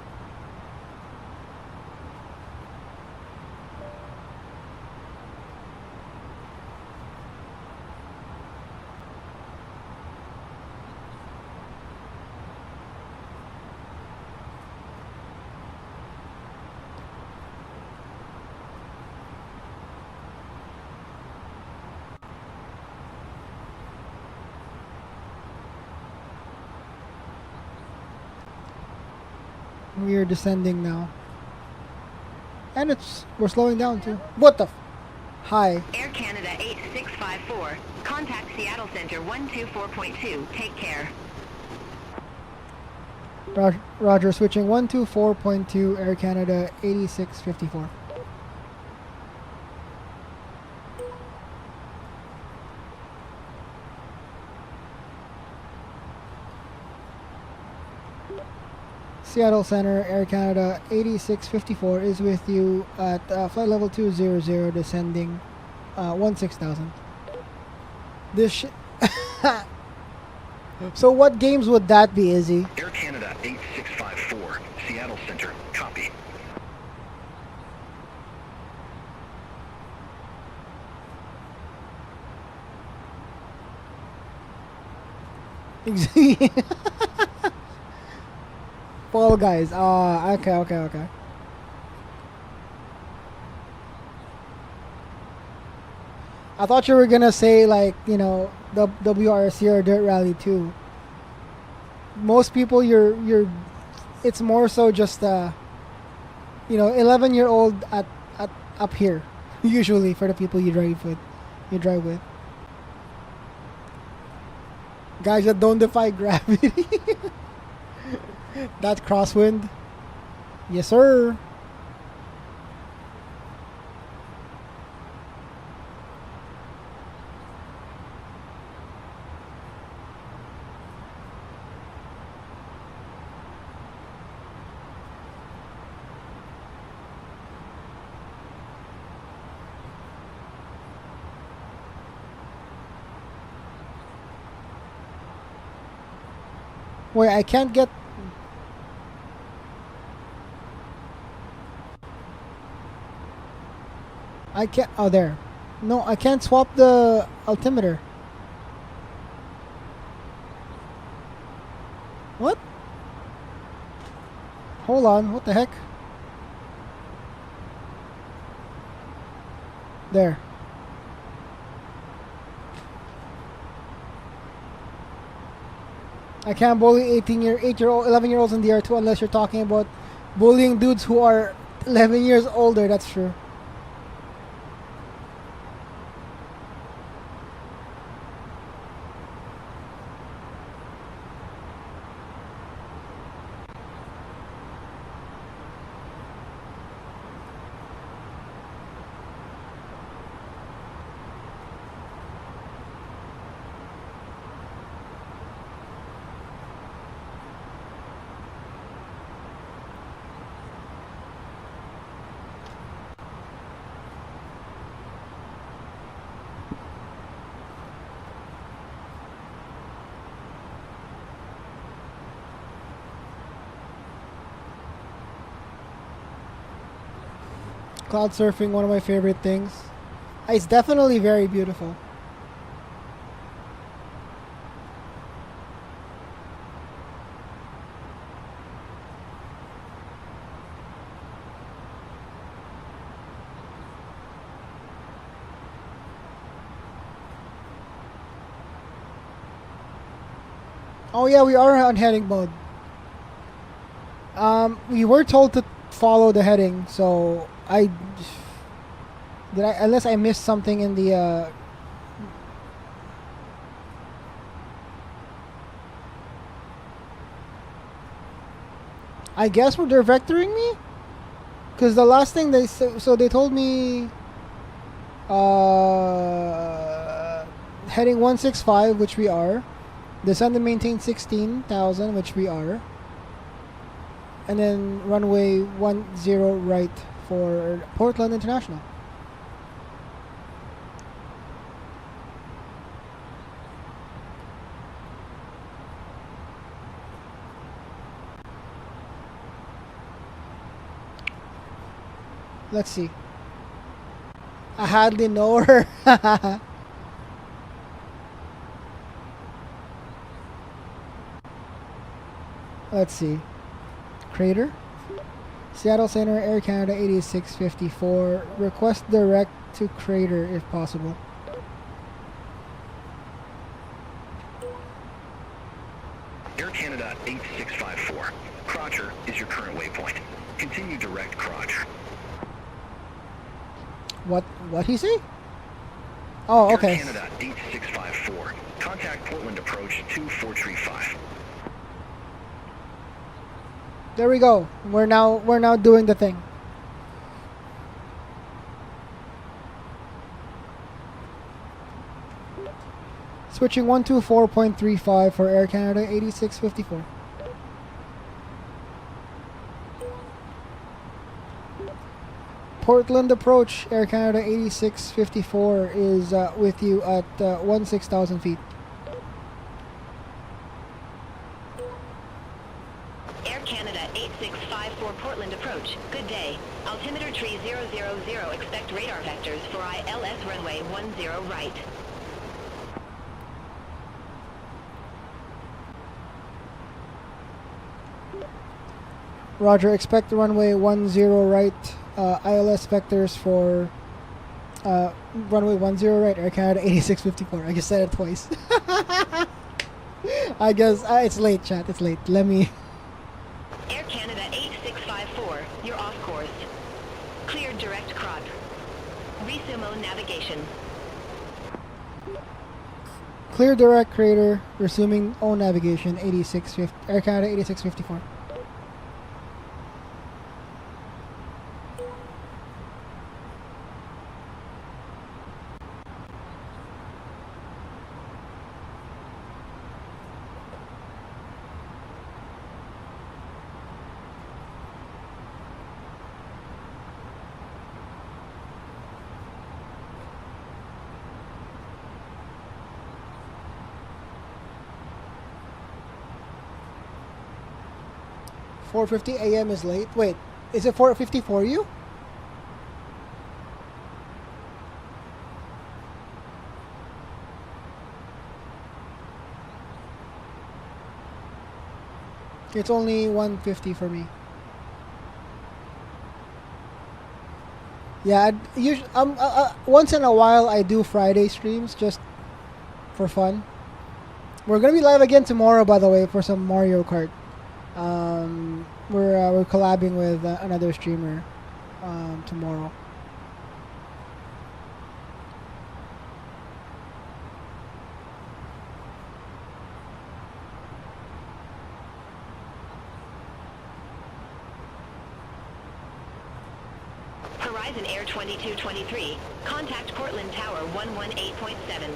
We are descending now. And we're slowing down too. What the Hi. Air Canada 8654, contact Seattle Center 124.2, take care. Roger, switching 124.2, Air Canada 8654. Seattle Center, Air Canada 8654 is with you at flight level 200, descending 16,000. This So what games would that be, Izzy? Air Canada 8654, Seattle Center, copy. Fall Guys. Okay. I thought you were gonna say like, you know, the WRC or Dirt Rally 2. Most people, it's more so just 11-year-old at up here, usually for the people you drive with. Guys that don't defy gravity. That crosswind. Yes, sir. Wait, I can't get... I can't... Oh, there. No, I can't swap the altimeter. What? Hold on, what the heck? There. I can't bully 11-year-olds in the R2 unless you're talking about bullying dudes who are 11 years older. That's true. Cloud surfing, one of my favorite things. It's definitely very beautiful. Oh yeah, we are on heading mode. We were told to follow the heading, so unless I missed something in the I guess they're vectoring me, because the last thing they they told me heading 165, which we are, descend and maintain 16,000, which we are, and then runway 10 right for Portland International. Let's see. I hardly know her. Let's see. Crater. Seattle Center, Air Canada 8654. Request direct to Crater if possible. Air Canada 8654. Crotcher is your current waypoint. Continue direct Crotch. What he say? Oh, okay. Air Canada 8654. Contact Portland approach 2435. There we go. We're now doing the thing. Switching 124.35 for Air Canada 8654. Portland approach, Air Canada 8654 is with you at 16,000 feet. Air Canada 8654 Portland approach. Good day. Altimeter tree 000. Expect radar vectors for ILS runway 10 right. Roger, expect runway 10 right, ILS vectors for runway 10 right, Air Canada 8654. I just said it twice. I guess it's late, chat. It's late. Let me. Air Canada 8654, you're off course. Cleared direct crop. Resumo navigation. Clear direct crater, resuming own navigation, 8650, Air Canada 8654. .4:50 a.m. is late. Wait, is it 4:50 for you? It's only 1:50 for me. Yeah, once in a while I do Friday streams just for fun. We're gonna be live again tomorrow, by the way, for some Mario Kart. We're collabing with another streamer tomorrow. Horizon Air 2223. Contact Portland Tower 118.7.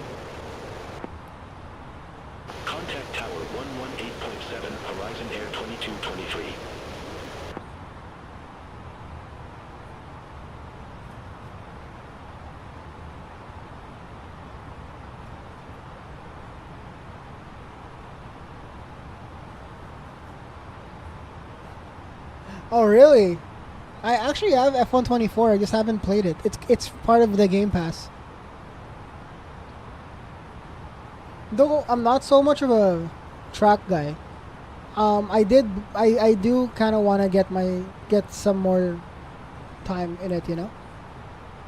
Contact Tower 118.7, Horizon Air 2223. Oh, really? I actually have F124. I just haven't played it. It's part of the Game Pass. Though I'm not so much of a track guy. I do kind of want to get some more time in it, you know.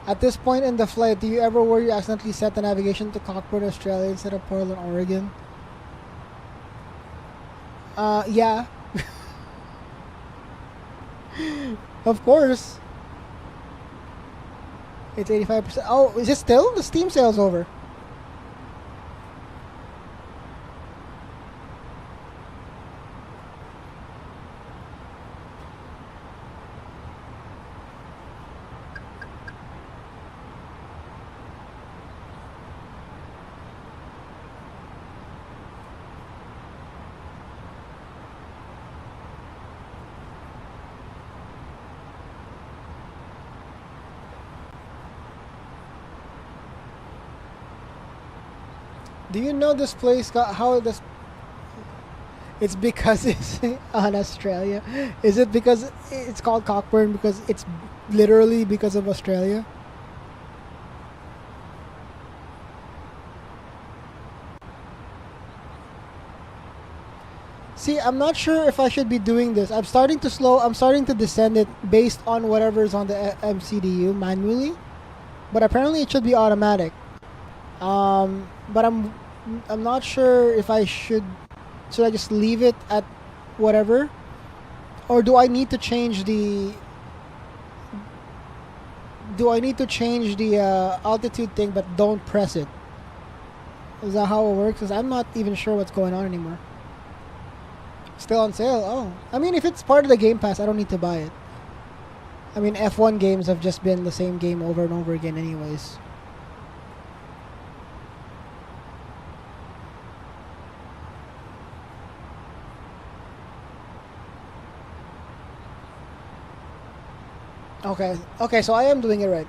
At this point in the flight, do you ever worry you accidentally set the navigation to Cockpit, Australia instead of Portland, Oregon? Yeah. Of course. It's 85%. Oh, is it still? The Steam sale's over. Do you know this place got how this? It's because it's on Australia. Is it because it's called Cockburn because it's literally because of Australia? See, I'm not sure if I should be doing this. I'm starting to descend it based on whatever's on the MCDU manually, but apparently it should be automatic. But I'm not sure if I should I just leave it at whatever, or do I need to change the altitude thing but don't press it? Is that how it works? Because I'm not even sure what's going on anymore. Still on sale? Oh, I mean, if it's part of the Game Pass, I don't need to buy it. I mean, F1 games have just been the same game over and over again anyways. Okay. Okay, so I am doing it right.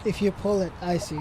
If you pull it, I see.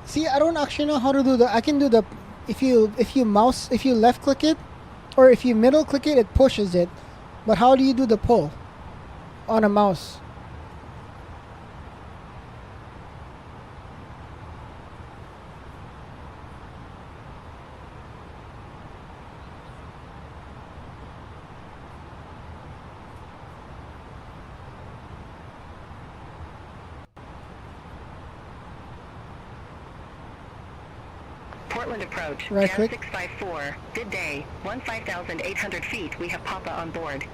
See, I don't actually know how to do the. I can do the. If you left click it, or if you middle click it, it pushes it. But how do you do the pull on a mouse? Portland approach. Right Jazz click. 654. Good day. 15,800 feet. We have Papa on board.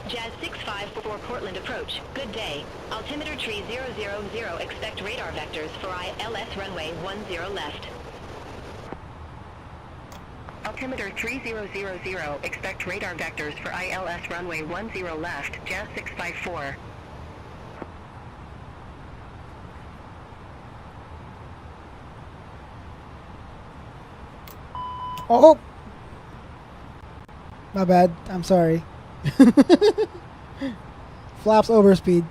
Jazz 654 Portland approach. Good day. Altimeter tree 000. Expect radar vectors for ILS runway 10 left. Altimeter 3000. Expect radar vectors for ILS runway 10 left. Jazz 654. Oh, my bad. I'm sorry. Flaps overspeed.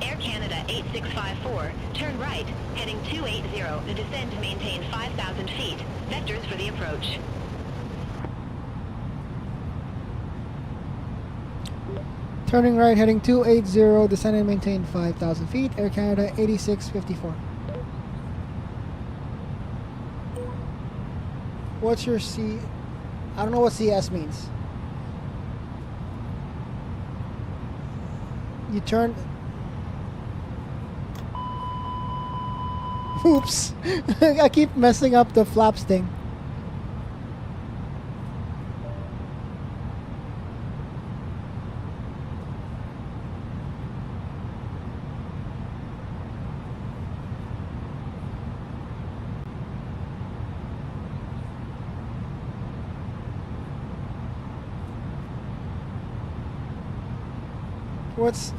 Air Canada 8654, turn right, heading 280 to descend to maintain 5,000 feet. Vectors for the approach. Turning right, heading 280, descend and maintain 5,000 feet. Air Canada 8654. What's your C? I don't know what CS means. You turn. Oops. I keep messing up the flaps thing.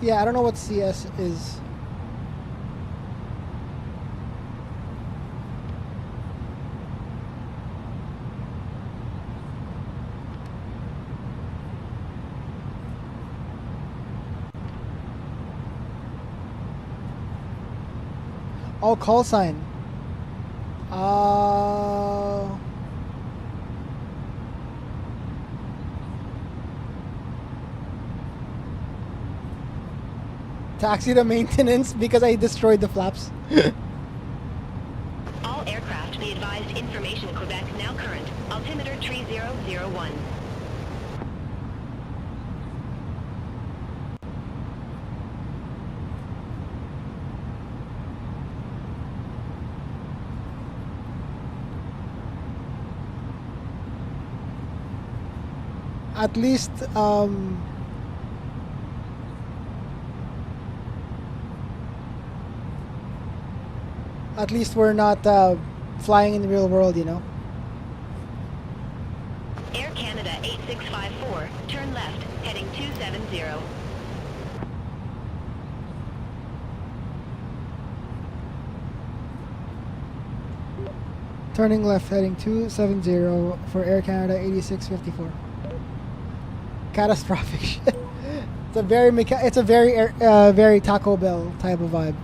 I don't know what CS is. Oh, call sign. Taxi to maintenance because I destroyed the flaps. All aircraft be advised information Quebec now current. Altimeter 3001. At least we're not flying in the real world, you know. Air Canada 8654, turn left, heading 270. Turning left, heading 270 for Air Canada 8654. Catastrophic shit. It's a very very Taco Bell type of vibe.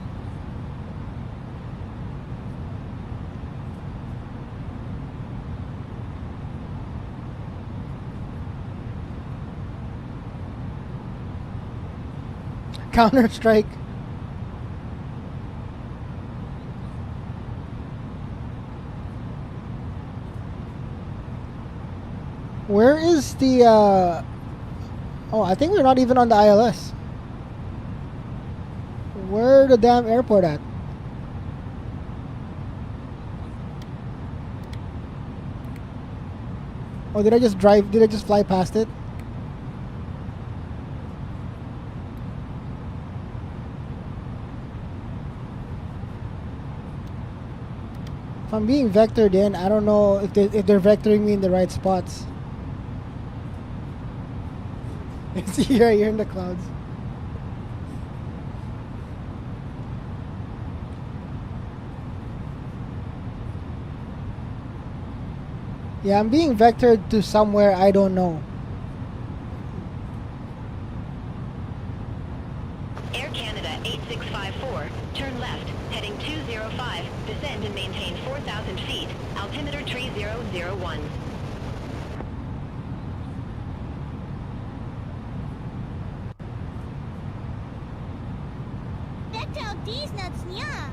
Counter-Strike. Where is the oh, I think we're not even on the ILS. Where the damn airport at? Oh, did I just fly past it? If I'm being vectored in, I don't know if they're vectoring me in the right spots. See right here in the clouds. Yeah, I'm being vectored to somewhere I don't know. Air Canada 8654, turn left, heading 205, descend and maintain 4,000 feet, altimeter 3001. Vector D's nuts, yeah.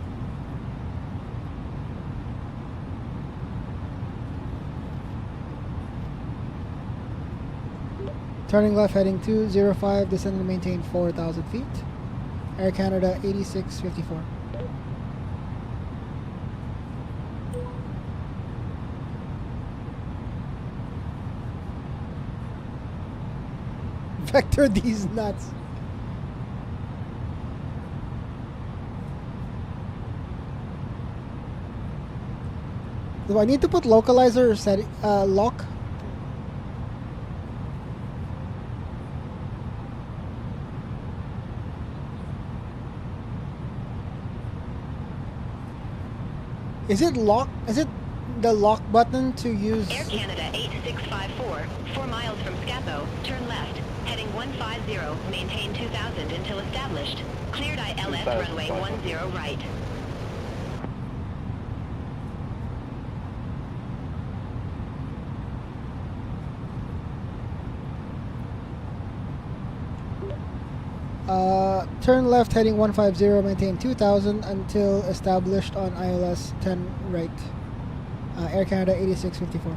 Turning left, heading 205, descend and maintain 4,000 feet. Air Canada 8654. Vector these nuts. Do I need to put localizer set lock? Is it lock? Is it the lock button to use? Air Canada 8654, 4 miles from Scappo, turn left, heading 150, maintain 2000 until established. Cleared ILS runway 10 right. Turn left, heading 150, maintain 2000 until established on ILS 10 right. Air Canada 8654.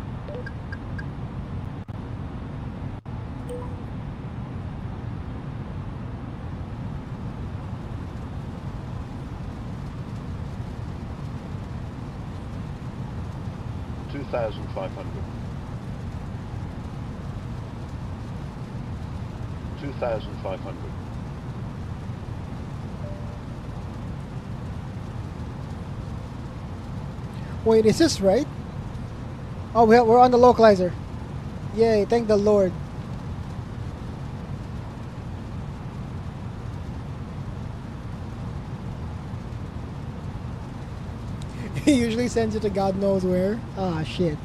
$2,500. $2,500. Wait, is this right? Oh, we're on the localizer. Yay, thank the Lord. He usually sends it to God knows where. Ah, shit.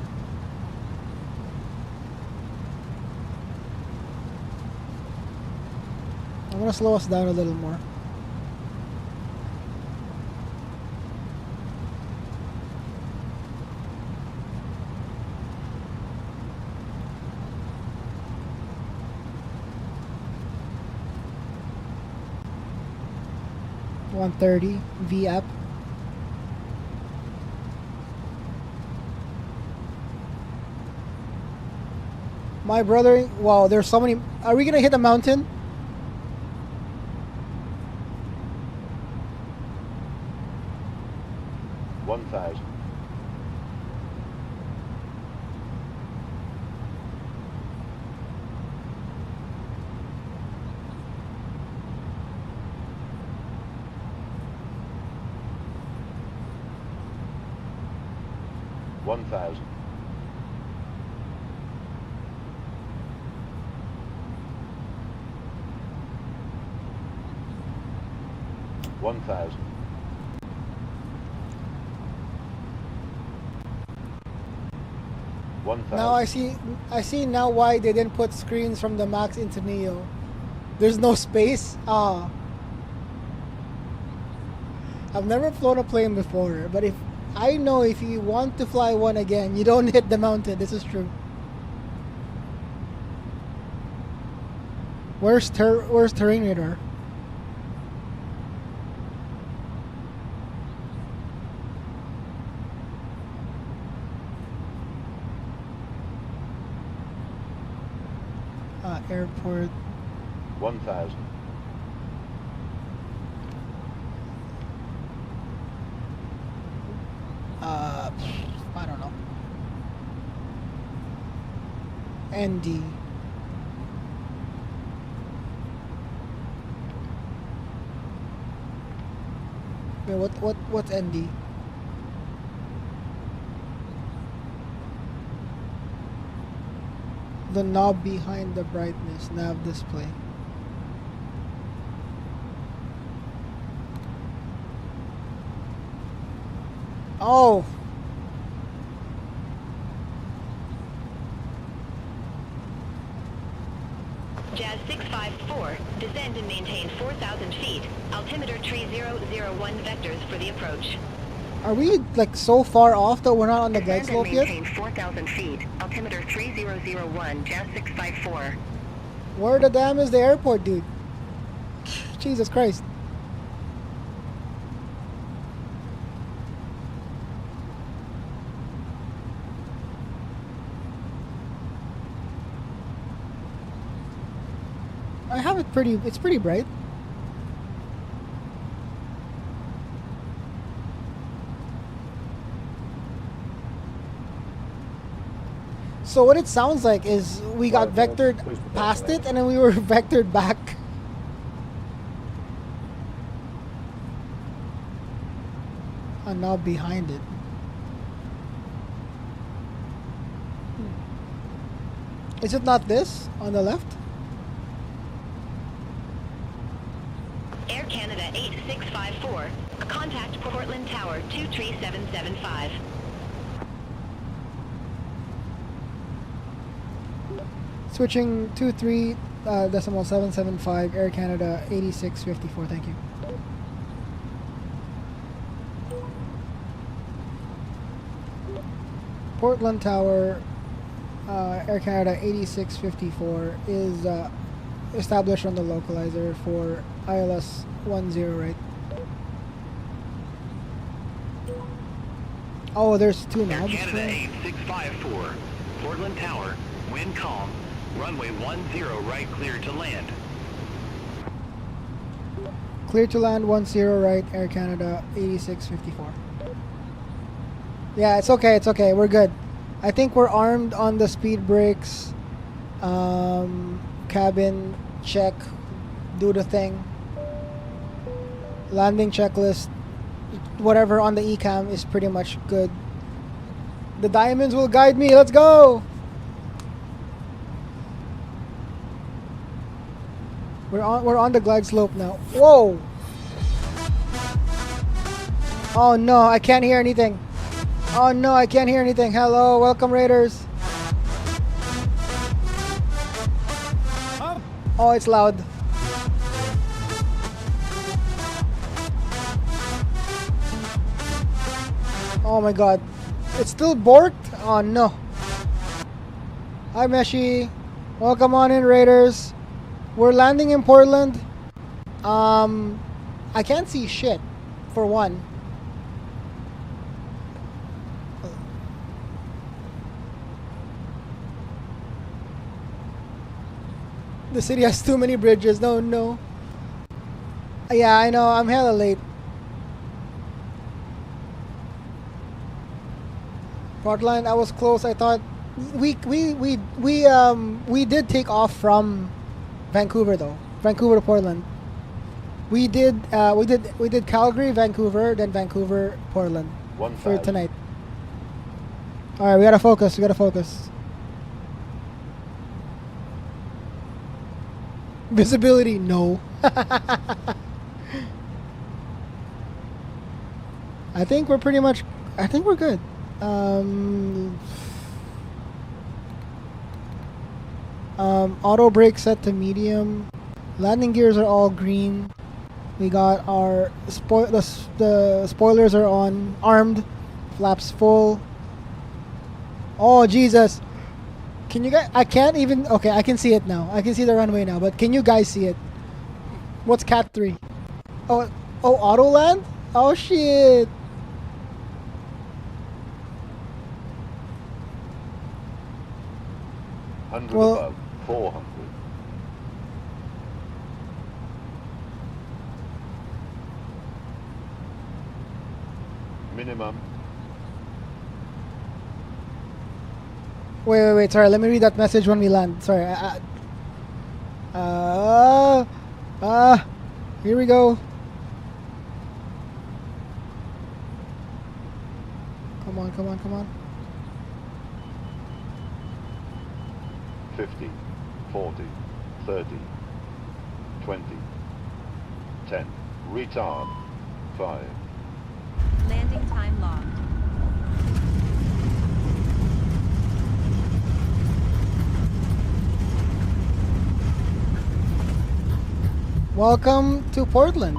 I'm gonna slow us down a little more. 130 V up. My brother, wow, there's so many. Are we gonna hit a mountain? One thousand. One thousand. 1,000. 1,000. Now I see now why they didn't put screens from the Max into Neo. There's no space. Ah. I've never flown a plane before, but if I know if you want to fly one again, you don't hit the mountain. This is true. Where's terrain radar? Airport. 1,000. I don't know. ND. Wait, what's ND? The knob behind the brightness, nav display. Oh! Jazz 654, descend and maintain 4,000 feet. Altimeter 3001 vectors for the approach. Are we like so far off that we're not on the glide Descend slope yet? and maintain 4,000 feet. Altimeter 3001, Jazz 654. Where the damn is the airport, dude? Jesus Christ. I have it pretty, it's pretty bright. So what it sounds like is we got vectored past it and then we were vectored back. And now behind it. Is it not this on the left? Air Canada 8654, contact Portland Tower 23775. Switching 23.775 Air Canada 8654, thank you. Portland Tower Air Canada 8654 is established on the localizer for ILS 10, right? Oh, there's two Air knobs. Canada 8654, Portland Tower, wind calm, runway 10 right clear to land. Clear to land 10 right, Air Canada 8654. Yeah, it's okay, we're good. I think we're armed on the speed brakes. Cabin check, do the thing. Landing checklist, whatever on the ECAM is pretty much good. The diamonds will guide me, let's go! We're on the glide slope now. Whoa! Oh no, I can't hear anything. Oh no, I can't hear anything. Hello, welcome Raiders. Oh, it's loud. Oh my god. It's still borked? Oh no. Hi Meshi. Welcome on in Raiders. We're landing in Portland. I can't see shit, for one. The city has too many bridges. No, no. Yeah, I know. I'm hella late. Portland, I was close. I thought we did take off from Vancouver though. Vancouver to Portland. We did Calgary, Vancouver, then Vancouver, Portland for tonight. All right, we gotta focus. We gotta focus. Visibility, no. I think we're pretty much. I think we're good. Auto brake set to medium. Landing gears are all green. We got our the spoilers are on, armed. Flaps full. Oh Jesus! Can you guys? I can't even. Okay, I can see it now. I can see the runway now. But can you guys see it? What's Cat 3? Oh, auto land? Oh shit! Well, above, 400. Minimum. Wait. Sorry, let me read that message when we land. Sorry. Here we go. Come on. 50, 40, 30, 20, 10, retard, 5. Landing time logged. Welcome to Portland.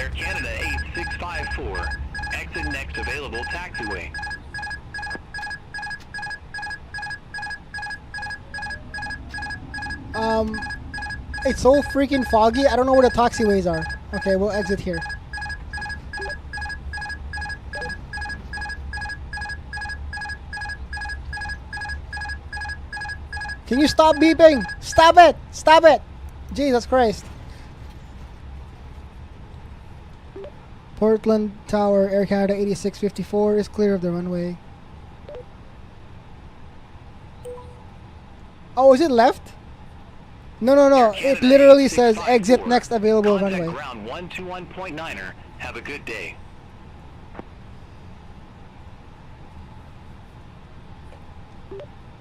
Air Canada 8654. Exit next available taxiway. It's so freaking foggy. I don't know where the taxiways are. Okay, we'll exit here. Can you stop beeping? Stop it! Stop it! Jesus Christ. Portland Tower, Air Canada 8654 is clear of the runway. Oh, is it left? No. It literally says exit next available runway. Ground 121.9er. Have a good day.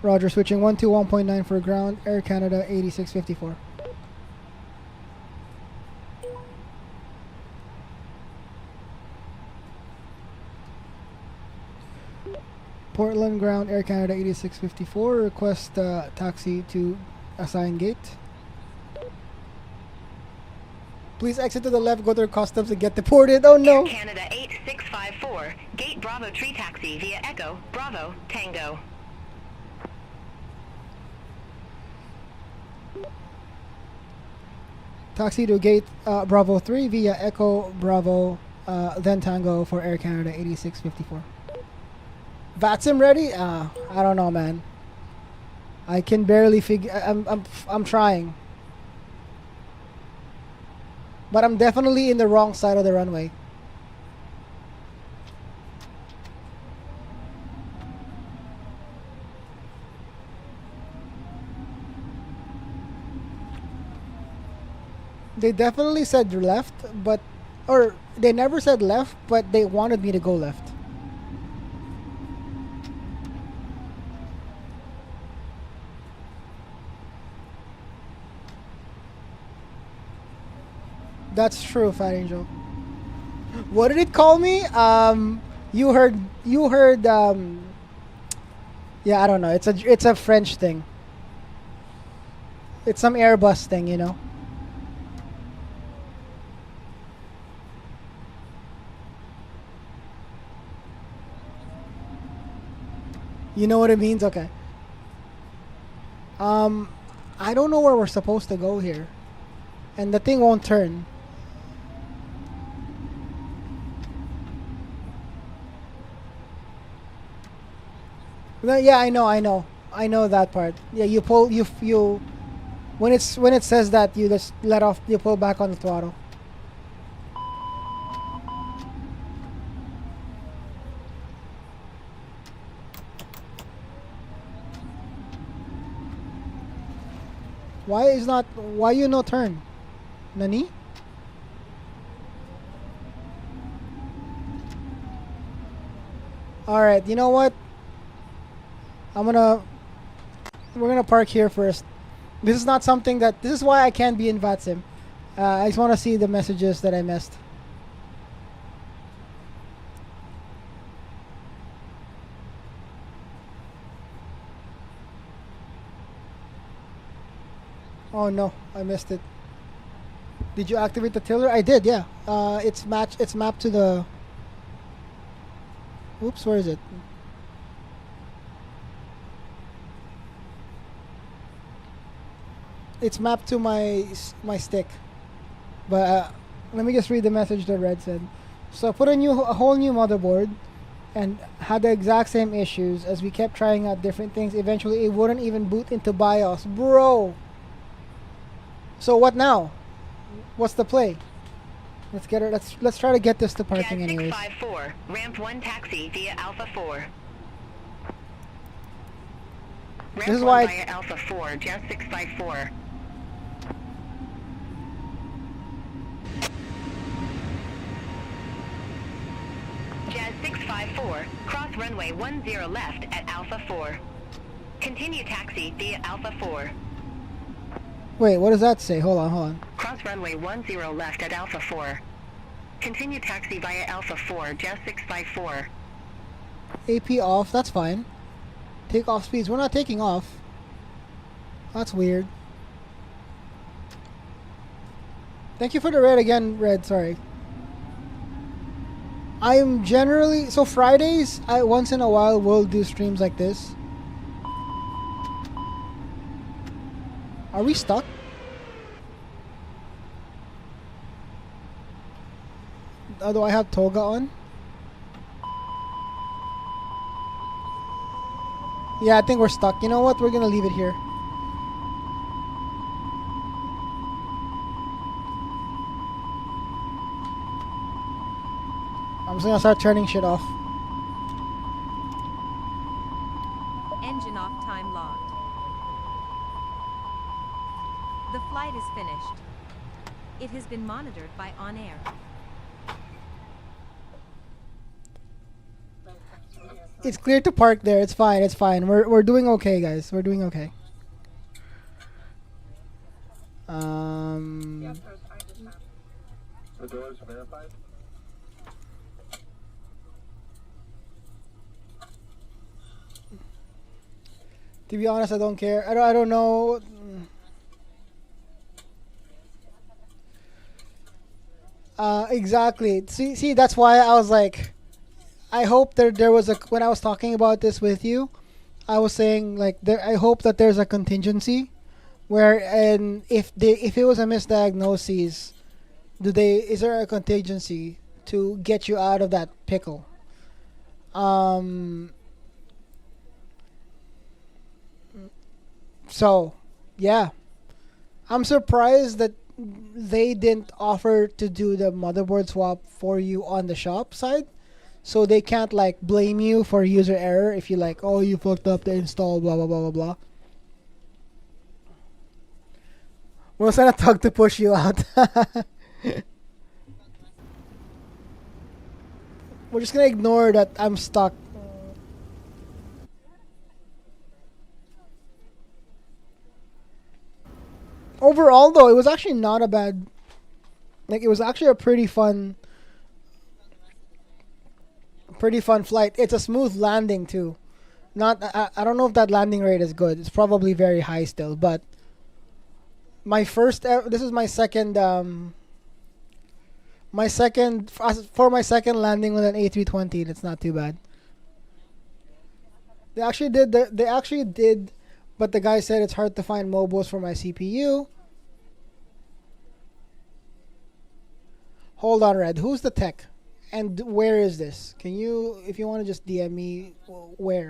Roger, switching 121.9 for ground, Air Canada 8654. Portland ground, Air Canada 8654. Request taxi to assigned gate. Please exit to the left, go through customs and get deported. Oh no! Air Canada 8654. Gate Bravo Tree Taxi via Echo, Bravo, Tango. Taxi to gate Bravo 3 via Echo, Bravo, then Tango for Air Canada 8654. VATSIM ready? I don't know, man. I can barely figure. I'm trying, but I'm definitely in the wrong side of the runway. They definitely said left, but or they never said left, but they wanted me to go left. That's true, Fat Angel. What did it call me? You heard, yeah, I don't know. It's a French thing. It's some Airbus thing, you know. You know what it means? Okay. I don't know where we're supposed to go here. And the thing won't turn. No, yeah, I know that part. Yeah, you pull you when it says that, you just let off, you pull back on the throttle. Why you no turn? Nani? Alright, you know what? We're gonna park here first. This is not something that, this is why I can't be in VATSIM. I just want to see the messages that I missed. Oh no, I missed it. Did you activate the tiller? I did, yeah. It's mapped to the... Oops, where is it? It's mapped to my stick. But let me just read the message that Red said. So I put a whole new motherboard and had the exact same issues as we kept trying out different things. Eventually it wouldn't even boot into BIOS. Bro! So what now? What's the play? Let's get it. Let's try to get this to parking anyways. 654, ramp 1 taxi via Alpha 4. This is why via Alpha 4, Jazz 654. Jazz 654, cross runway 10 left at Alpha 4. Continue taxi via Alpha 4. Wait, what does that say? Hold on. Cross runway 10 left at Alpha 4. Continue taxi via Alpha 4, Jazz 654. AP off, that's fine. Take off speeds. We're not taking off. That's weird. Thank you for the red again, Red, sorry. I'm generally... So Fridays, I once in a while will do streams like this. Are we stuck? Do I have toga on? Yeah, I think we're stuck. You know what? We're gonna leave it here. I'm just gonna start turning shit off. Engine off, time logged. The flight is finished. It has been monitored by OnAir. It's clear to park there. It's fine. It's fine. We're doing okay, guys. We're doing okay. The doors verified. To be honest, I don't care. I don't know. Exactly. See, that's why I was like, I hope there was a, when I was talking about this with you, I was saying like I hope that there's a contingency where, and if it was a misdiagnosis, is there a contingency to get you out of that pickle? So, yeah. I'm surprised that they didn't offer to do the motherboard swap for you on the shop side. So they can't like blame you for user error if you like, oh, you fucked up the install, blah, blah, blah, blah, blah. We're gonna talk to push you out. We're just gonna ignore that I'm stuck. Overall, though, it was actually not a bad... Like, it was actually a pretty fun flight. It's a smooth landing, too. I don't know if that landing rate is good. It's probably very high still, but... This is my second... For my second landing with an A320, it's not too bad. They actually did But the guy said it's hard to find mobos for my CPU. Hold on, Red. Who's the tech? And where is this? Can you, if you want to just DM me, where?